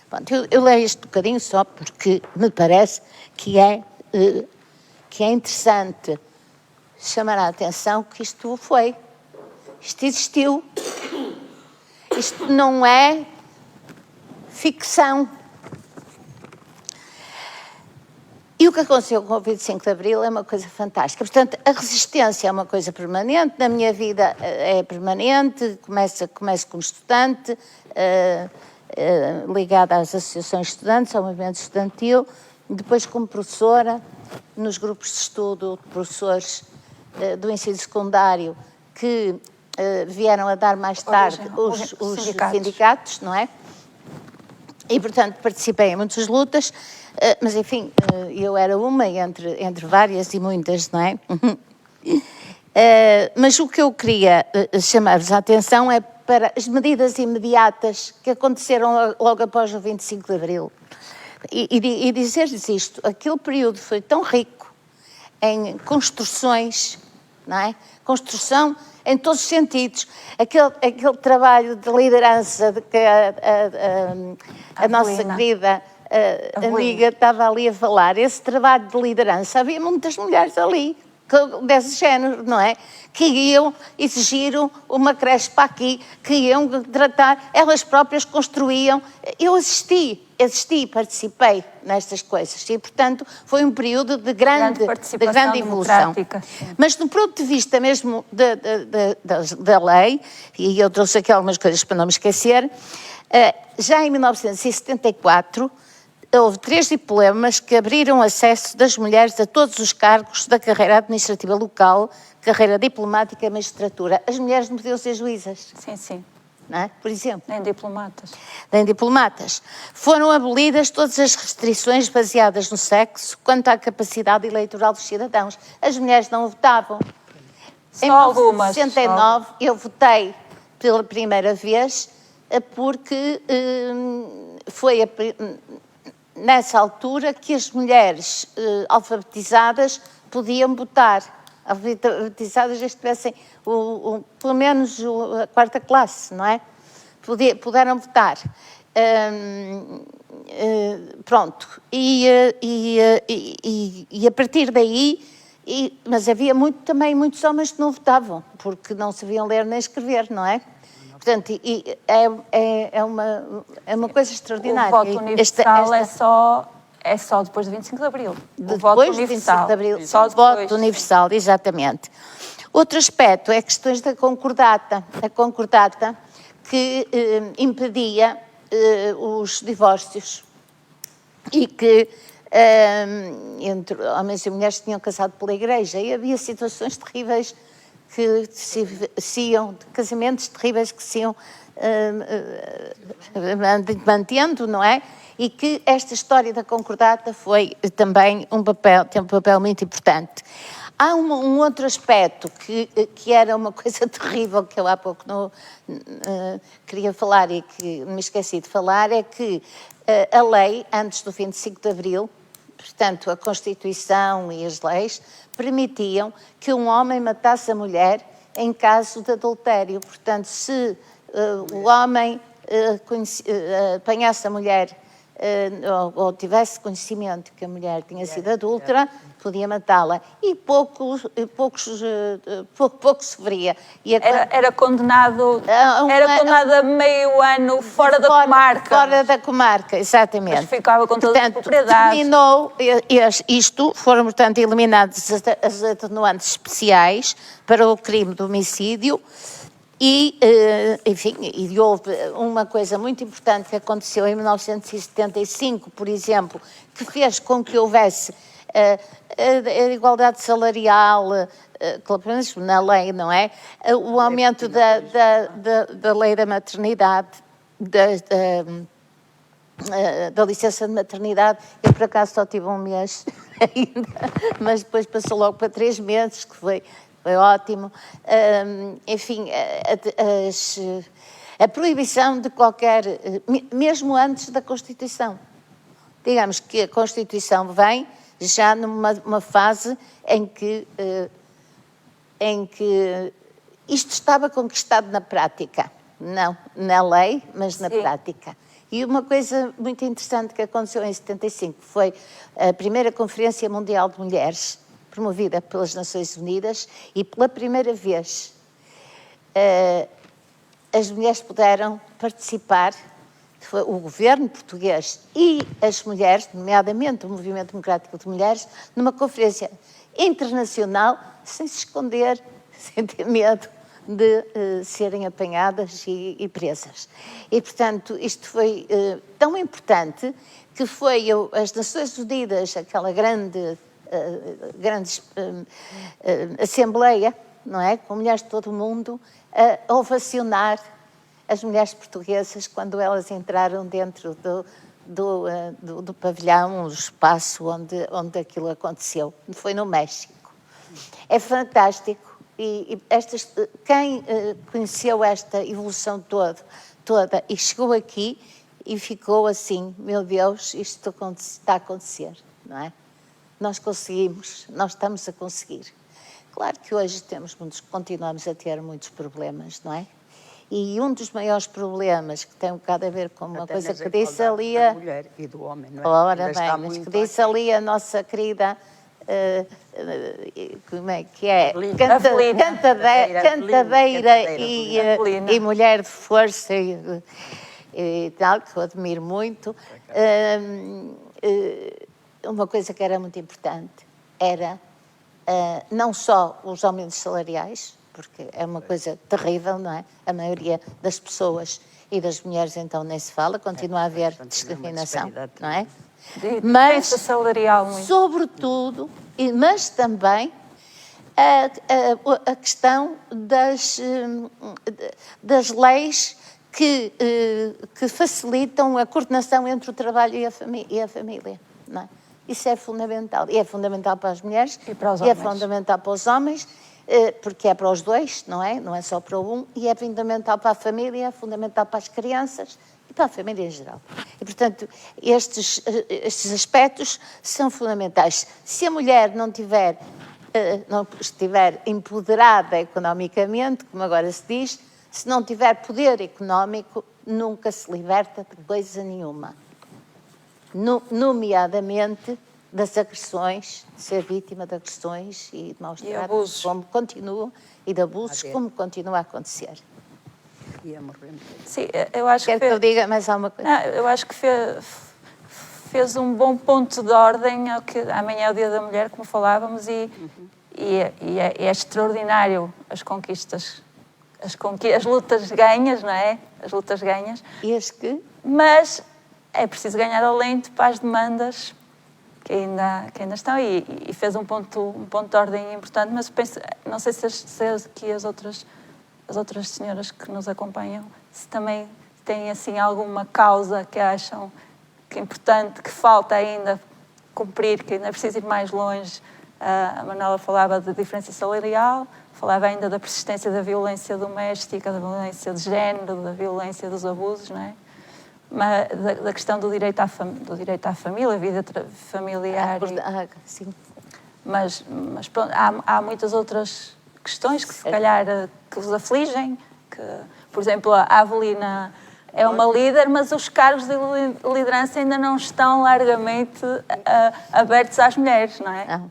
Pronto, eu leio este bocadinho só porque me parece que é interessante chamar a atenção que isto existiu. Isto não é ficção. E o que aconteceu com o 25 de Abril é uma coisa fantástica. Portanto, a resistência é uma coisa permanente, na minha vida é permanente, começo como estudante, ligada às associações de estudantes, ao movimento estudantil, depois como professora, nos grupos de estudo de professores do ensino secundário que vieram a dar mais tarde os sindicatos, não é? E, portanto, participei em muitas lutas, mas, enfim, eu era uma entre várias e muitas, não é? Mas o que eu queria chamar-vos a atenção é para as medidas imediatas que aconteceram logo após o 25 de Abril. E dizer-lhes isto, aquele período foi tão rico em construções, não é? Construção em todos os sentidos. Aquele trabalho de liderança de que a nossa querida amiga estava ali a falar, esse trabalho de liderança, havia muitas mulheres ali, desse género, não é? Que iam exigir uma creche para aqui, que iam tratar, elas próprias construíam. Eu assisti, participei nestas coisas e, portanto, foi um período de grande evolução. Mas do ponto de vista mesmo da lei, e eu trouxe aqui algumas coisas para não me esquecer, já em 1974, houve 3 diplomas que abriram acesso das mulheres a todos os cargos da carreira administrativa local, carreira diplomática e magistratura. As mulheres não podiam ser juízas. Sim, sim. Não é? Por exemplo. Nem diplomatas. Nem diplomatas. Foram abolidas todas as restrições baseadas no sexo quanto à capacidade eleitoral dos cidadãos. As mulheres não votavam. Só em algumas. Em 1969, eu votei pela primeira vez porque foi nessa altura que as mulheres alfabetizadas podiam votar. Alfabetizadas, já tivessem pelo menos a 4ª classe, não é? Puderam votar. Pronto. E a partir daí, mas havia também muitos homens que não votavam, porque não sabiam ler nem escrever, não é? Portanto, é uma coisa extraordinária. O voto universal é só depois do 25 de Abril. O voto universal. De Abril, só depois. Voto universal, exatamente. Outro aspecto é questões da concordata. A concordata que impedia os divórcios e que entre homens e mulheres tinham casado pela igreja e havia situações terríveis que se iam, casamentos terríveis que se iam mantendo, não é? E que esta história da concordata foi também tem um papel muito importante. Há um outro aspecto que era uma coisa terrível, que eu há pouco não queria falar e que me esqueci de falar, é que a lei, antes do 25 de Abril, portanto, a Constituição e as leis, permitiam que um homem matasse a mulher em caso de adultério. Portanto, se o homem apanhasse a mulher ou tivesse conhecimento que a mulher tinha sido adúltera, podia matá-la. E pouco sofria. Era condenado a meio ano fora da comarca. Fora da comarca, exatamente. Mas ficava com todas as propriedades. Terminou isto, foram, portanto, eliminadas as atenuantes especiais para o crime de homicídio. E, enfim, houve uma coisa muito importante que aconteceu em 1975, por exemplo, que fez com que houvesse a igualdade salarial, pelo menos na lei, não é? O aumento da lei da maternidade, da licença de maternidade. Eu, por acaso, só tive 1 mês ainda, mas depois passou logo para 3 meses, que foi ótimo. Enfim, a proibição de qualquer, mesmo antes da Constituição. Digamos que a Constituição vem já numa fase em que isto estava conquistado na prática, não na lei, mas na prática. E uma coisa muito interessante que aconteceu em 75 foi a primeira Conferência Mundial de Mulheres, promovida pelas Nações Unidas, e pela primeira vez as mulheres puderam participar, foi o governo português e as mulheres, nomeadamente o Movimento Democrático de Mulheres, numa conferência internacional, sem se esconder, sem ter medo de serem apanhadas e presas. E, portanto, isto foi tão importante que foi as Nações Unidas, aquela grande assembleia, não é? Com mulheres de todo o mundo, a ovacionar as mulheres portuguesas quando elas entraram dentro do pavilhão, o espaço onde aquilo aconteceu. Foi no México. É fantástico. E quem conheceu esta evolução toda e chegou aqui e ficou assim, meu Deus, isto está a acontecer, não é? Nós conseguimos, nós estamos a conseguir. Claro que hoje continuamos a ter muitos problemas, não é? E um dos maiores problemas que tem um bocado a ver com uma coisa que disse ali da mulher e do homem, não é? Ora bem, mas que disse ali a nossa querida como é que é? Cantadeira e mulher de força e tal, que eu admiro muito. Uma coisa que era muito importante era não só os aumentos salariais, porque é uma coisa terrível, não é? A maioria das pessoas e das mulheres então nem se fala, continua a haver discriminação, não é? Mas, salarial, sobretudo, mas também a questão das leis que facilitam a coordenação entre o trabalho e a família, não é? Isso é fundamental. E é fundamental para as mulheres e para os homens. É fundamental para os homens, porque é para os dois, não é? Não é só para um. E é fundamental para a família, é fundamental para as crianças e para a família em geral. E, portanto, estes aspectos são fundamentais. Se a mulher não estiver empoderada economicamente, como agora se diz, se não tiver poder económico, nunca se liberta de coisa nenhuma. Nomeadamente das agressões, de ser vítima de agressões e de maus tratos, como continuam, e de abusos, como continua a acontecer. Sim, eu acho que eu diga mais alguma coisa? Não, eu acho que fez um bom ponto de ordem ao que amanhã é o Dia da Mulher, como falávamos, e é extraordinário as conquistas, as lutas ganhas, não é? As lutas ganhas. Mas é preciso ganhar alento para as demandas que ainda estão, e fez um ponto de ordem importante, mas penso, não sei se aqui as outras senhoras que nos acompanham, se também têm assim alguma causa que acham que é importante, que falta ainda cumprir, que ainda é preciso ir mais longe. A Manuela falava de diferença salarial, falava ainda da persistência da violência doméstica, da violência de género, da violência dos abusos, não é? Mas da questão do direito à família, a vida familiar. Sim. Mas pronto, há muitas outras questões que se calhar que os afligem, que, por exemplo, a Avelina é uma líder, mas os cargos de liderança ainda não estão largamente abertos às mulheres, não é?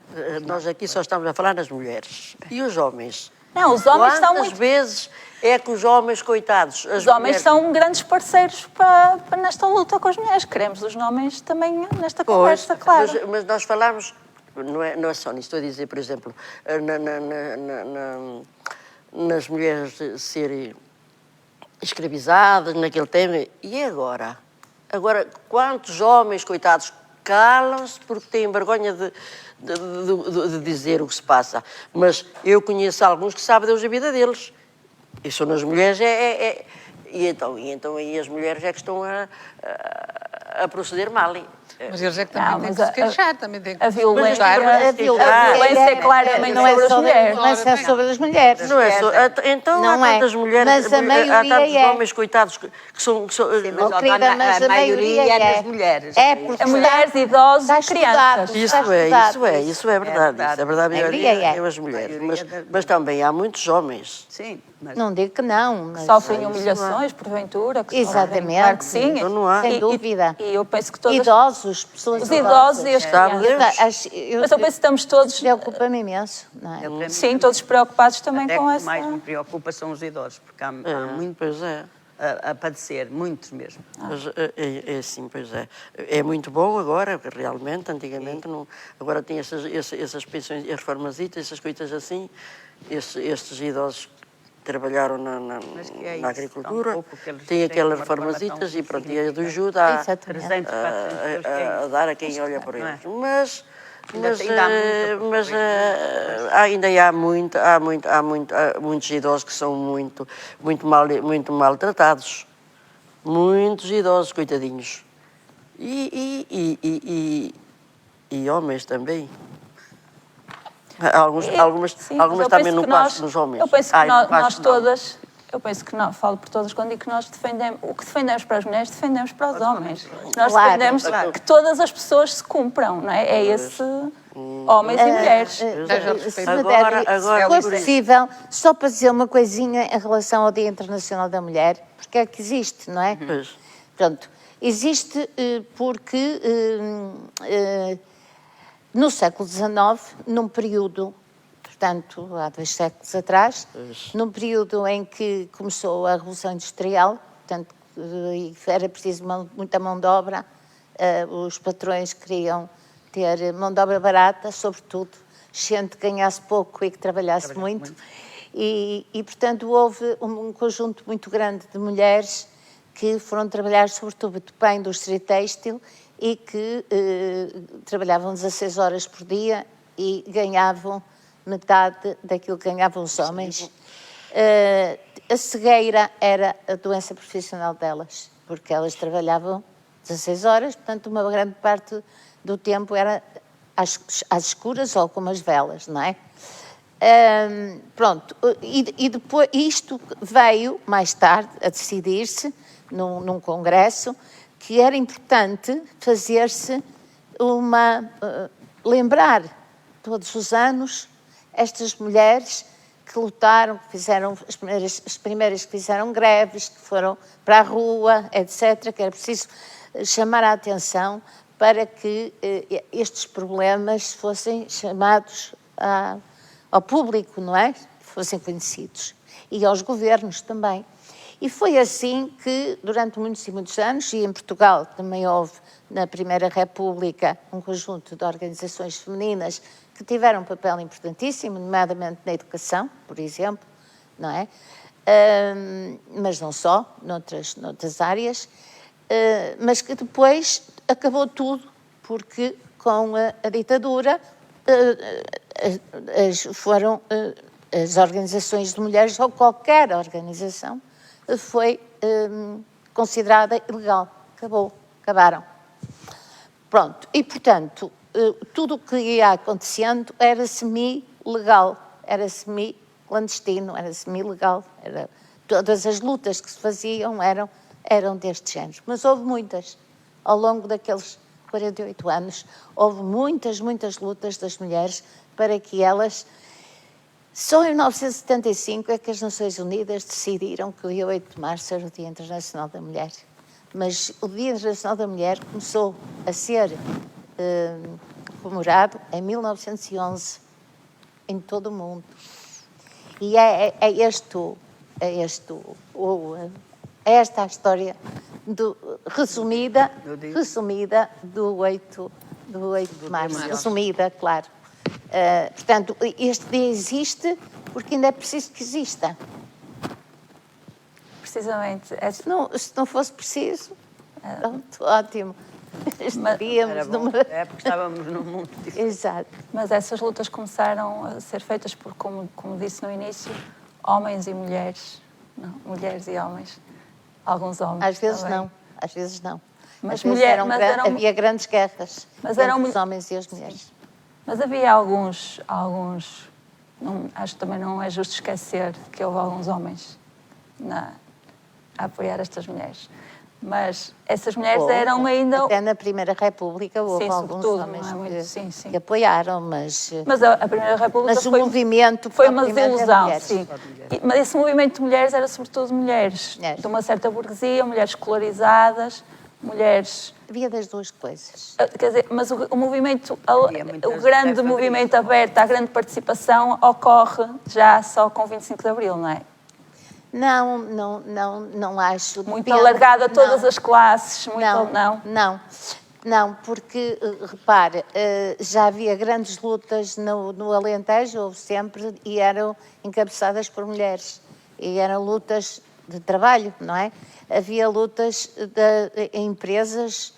Nós aqui só estamos a falar das mulheres. E os homens? Não, os homens são muito... Quantas vezes é que os homens, coitados... Os homens são grandes parceiros para nesta luta com as mulheres. Queremos os homens também nesta conversa, claro. Mas nós falamos... Não é só nisso. Estou a dizer, por exemplo, nas mulheres serem escravizadas, naquele tema. E agora? Agora, quantos homens, coitados, calam-se porque têm vergonha de dizer o que se passa. Mas eu conheço alguns que sabem Deus a vida deles. E são nas mulheres, E então aí as mulheres é que estão a proceder mal. Mas eles é que também Não, têm mas que se queixar, também têm que a violência, ajudar. a violência é claramente não é sobre as só mulheres. não é só sobre as mulheres. Não é só. Então Não há é. tantas mulheres, Mas a há maioria tantos é. homens coitados que são. Mas, Oh, ó, querida, dona, mas a maioria é é. das mulheres. É porque A mulheres, idosos está e crianças. estudado. Isso é verdade. Isso é verdade. A maioria é. é as mulheres. maioria é Mas também há muitos homens. Sim, mas Não digo que não, mas... Sofrem humilhações, porventura. Que Exatamente. sofrem. Claro que sim. Então não há. Sem dúvida. E eu penso que todas... Idosos, pessoas Os idosos e as Sabe crianças. Deus? Mas eu penso que estamos todos... Preocupa-me imenso, não é? para mim, Sim, todos preocupados também até com que essa... mais me preocupa são os idosos, porque há muito Pois é. a padecer, muitos mesmo. Mas, é assim, pois é. É muito bom agora, realmente, antigamente não. Agora tem essas pensões, as reformasitas, essas coisas assim. Estes idosos que trabalharam Mas que é na isso, agricultura, tão pouco que eles têm têm aquelas uma reforma reformasitas tão e pronto, e ajuda Exatamente. 300, 400 euros, que é a isso? dar a quem olha por Não é? eles. Mas Ainda há muito ainda há muitos idosos que são muito maltratados. Muitos idosos, coitadinhos. E homens também. Algumas Sim, mas eu também penso no que caso dos homens. Eu penso que Ai, no nós caso não. todas, eu penso que não, falo por todas quando digo que nós defendemos, o que defendemos para as mulheres, defendemos para os homens. Nós Claro, defendemos claro. que todas as pessoas se cumpram, não é? É esse homens e mulheres. Se Agora, for possível, só para dizer uma coisinha em relação ao Dia Internacional da Mulher, porque é que existe, não é? Pois. Pronto, existe porque no século XIX, num período, portanto, há 2 séculos atrás, num período em que começou a Revolução Industrial, portanto, era preciso muita mão de obra, os patrões queriam ter mão de obra barata, sobretudo gente que ganhasse pouco e que trabalhasse muito. E, portanto, houve um conjunto muito grande de mulheres que foram trabalhar, sobretudo, para a indústria têxtil e que trabalhavam 16 horas por dia e ganhavam metade daquilo que ganhavam os homens. A cegueira era a doença profissional delas, porque elas trabalhavam 16 horas, portanto, uma grande parte do tempo era às escuras ou com umas velas, não é? Pronto, e depois isto veio mais tarde a decidir-se num congresso que era importante fazer-se lembrar todos os anos estas mulheres que lutaram, que fizeram as primeiras que fizeram greves, que foram para a rua, etc., que era preciso chamar a atenção para que estes problemas fossem chamados ao público, não é? Fossem conhecidos. E aos governos também. E foi assim que, durante muitos e muitos anos, e em Portugal também houve, na Primeira República, um conjunto de organizações femininas que tiveram um papel importantíssimo, nomeadamente na educação, por exemplo, não é? Mas não só, noutras áreas, mas que depois acabou tudo, porque com a ditadura as organizações de mulheres, ou qualquer organização, foi considerada ilegal. Acabaram. Pronto, e portanto, tudo o que ia acontecendo era semi-legal, era semi-clandestino, era semi-legal, todas as lutas que se faziam eram deste género. Mas houve muitas, ao longo daqueles 48 anos, houve muitas lutas das mulheres para que elas... Só em 1975 é que as Nações Unidas decidiram que o dia 8 de março era o Dia Internacional da Mulher. Mas o Dia Internacional da Mulher começou a ser comemorado em 1911, em todo o mundo. E é esta a história resumida do 8 de março. Resumida, claro. Portanto, este dia existe porque ainda é preciso que exista. Precisamente. Se não fosse preciso, pronto, ótimo. Estaríamos numa... É porque estávamos num mundo diferente. Exato. Mas essas lutas começaram a ser feitas por, como disse no início, homens e mulheres. Não, mulheres e homens. Alguns homens Às vezes também. não, às vezes não. Mas havia grandes guerras entre os homens e as mulheres. Mas havia alguns acho que também não é justo esquecer que houve alguns homens a apoiar estas mulheres. Mas essas mulheres eram ainda... Até na Primeira República houve alguns homens que apoiaram, mas a Primeira República o movimento foi uma desilusão, sim. Mas esse movimento de mulheres era sobretudo mulheres de uma certa burguesia, mulheres escolarizadas, mulheres... Havia das duas coisas. Quer dizer, mas o movimento, o grande movimento aberto, a grande participação ocorre já só com o 25 de Abril, não é? Não acho. Muito alargado a todas as classes? Não, porque, repare, já havia grandes lutas no Alentejo, houve sempre, e eram encabeçadas por mulheres. E eram lutas de trabalho, não é? Havia lutas em empresas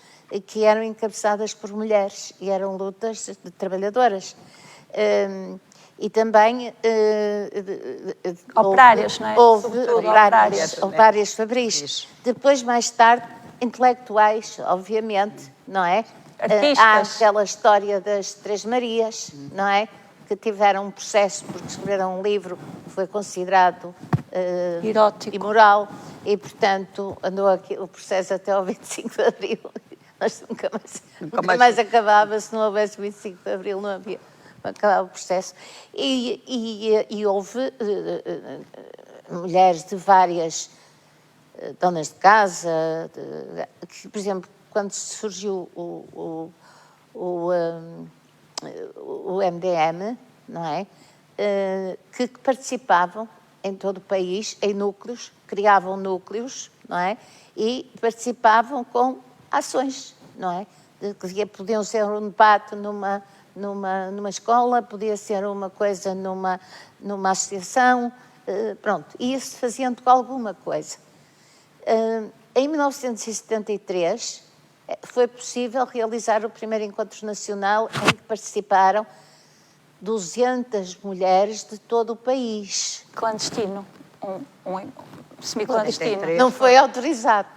que eram encabeçadas por mulheres e eram lutas de trabalhadoras. E também operárias, não é? Houve operárias fabris. Depois, mais tarde, intelectuais, obviamente, não é? Artistas. Há aquela história das Três Marias, não é? Que tiveram um processo porque escreveram um livro que foi considerado erótico, imoral, e, portanto, andou aqui o processo até ao 25 de Abril. Mas nunca mais acabava. Se não houvesse 25 de Abril, não havia. Acabava o processo. E houve mulheres de várias donas de casa, que, por exemplo, quando surgiu o MDM, não é? Que participavam em todo o país, em núcleos, criavam núcleos, não é? E participavam com ações, não é? Podiam ser um debate numa escola, podia ser uma coisa numa associação, pronto, e isso fazendo com alguma coisa. Em 1973 foi possível realizar o primeiro encontro nacional em que participaram 200 mulheres de todo o país. Clandestino, semi-clandestino. Não foi autorizado,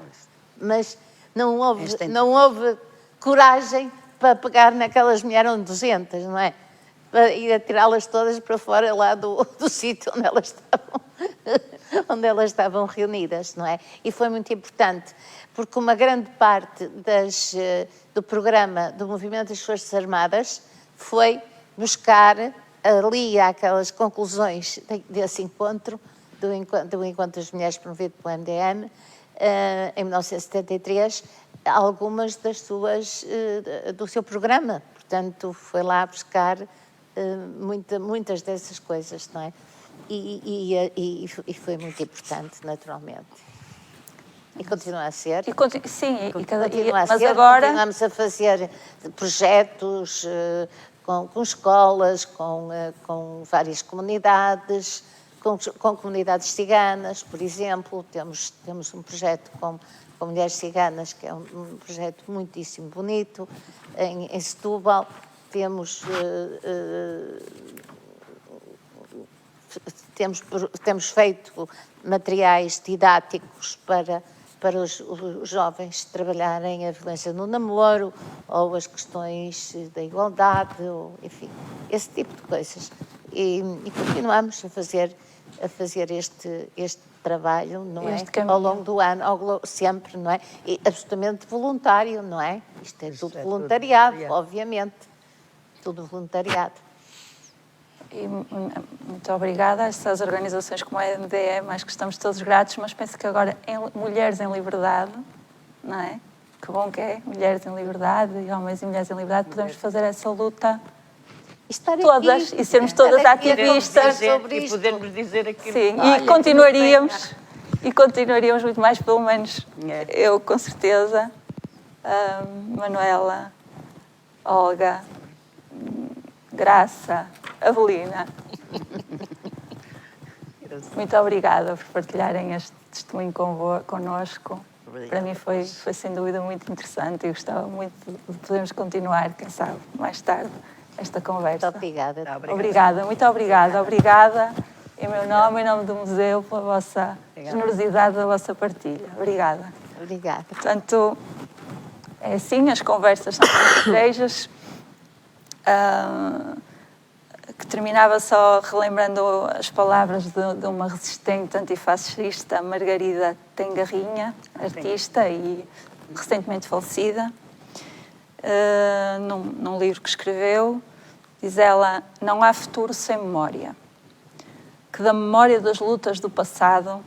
mas não houve coragem para pegar naquelas mulheres, eram 200, não é? Para ir atirá-las todas para fora lá do sítio onde elas estavam reunidas, não é? E foi muito importante, porque uma grande parte do programa do Movimento das Forças Armadas foi buscar ali aquelas conclusões desse encontro, do Encontro das Mulheres promovido pelo MDM, em 1973, algumas do seu programa. Portanto, foi lá buscar muitas dessas coisas, não é? E foi muito importante, naturalmente. E continua a ser. Mas agora continuamos a fazer projetos com escolas, com várias comunidades, com comunidades ciganas, por exemplo. Temos um projeto com mulheres ciganas, que é um projeto muitíssimo bonito, em Setúbal. Temos feito materiais didáticos para os jovens trabalharem a violência no namoro, ou as questões da igualdade, ou, enfim, esse tipo de coisas. E continuamos a fazer este trabalho, não é? Ao longo do ano, sempre, não é? E absolutamente voluntário, não é? Isto é tudo voluntariado, obviamente. Tudo voluntariado. E muito obrigada a essas organizações como a MDM, acho que estamos todos gratos, mas penso que agora Mulheres em Liberdade, não é? Que bom que é, Mulheres em Liberdade, e Homens e Mulheres em Liberdade, podemos fazer essa luta todas e sermos todas ativistas. E podermos dizer aquilo. Sim, e continuaríamos muito mais, pelo menos eu, com certeza, Manuela, Olga, Graça, Avelina. Muito obrigada por partilharem este testemunho connosco. Para mim foi sem dúvida muito interessante e gostava muito de podermos continuar, quem sabe, mais tarde, esta conversa. Muito obrigada. Obrigada, muito obrigada. Obrigada em meu nome, em nome do museu, pela vossa generosidade, da vossa partilha. Obrigada. Obrigada. Portanto, É assim, as conversas são muito igrejas, que terminava só relembrando as palavras de uma resistente antifascista, Margarida Tengarrinha, artista e recentemente falecida, num livro que escreveu. Diz ela: não há futuro sem memória, que da memória das lutas do passado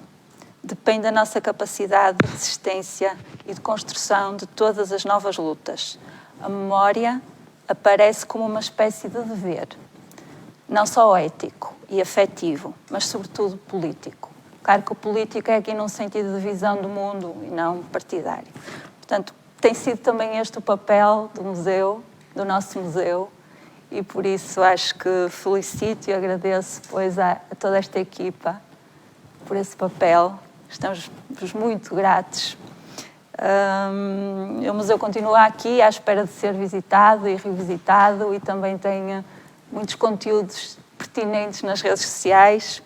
depende a nossa capacidade de resistência e de construção de todas as novas lutas. A memória aparece como uma espécie de dever, não só ético e afetivo, mas sobretudo político. Claro que o político é aqui num sentido de visão do mundo e não partidário. Portanto, tem sido também este o papel do museu, do nosso museu, e por isso acho que felicito e agradeço pois a toda esta equipa por esse papel. Estamos muito gratos. O museu continua aqui à espera de ser visitado e revisitado e também tem muitos conteúdos pertinentes nas redes sociais.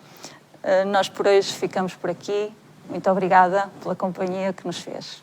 Nós por hoje ficamos por aqui. Muito obrigada pela companhia que nos fez.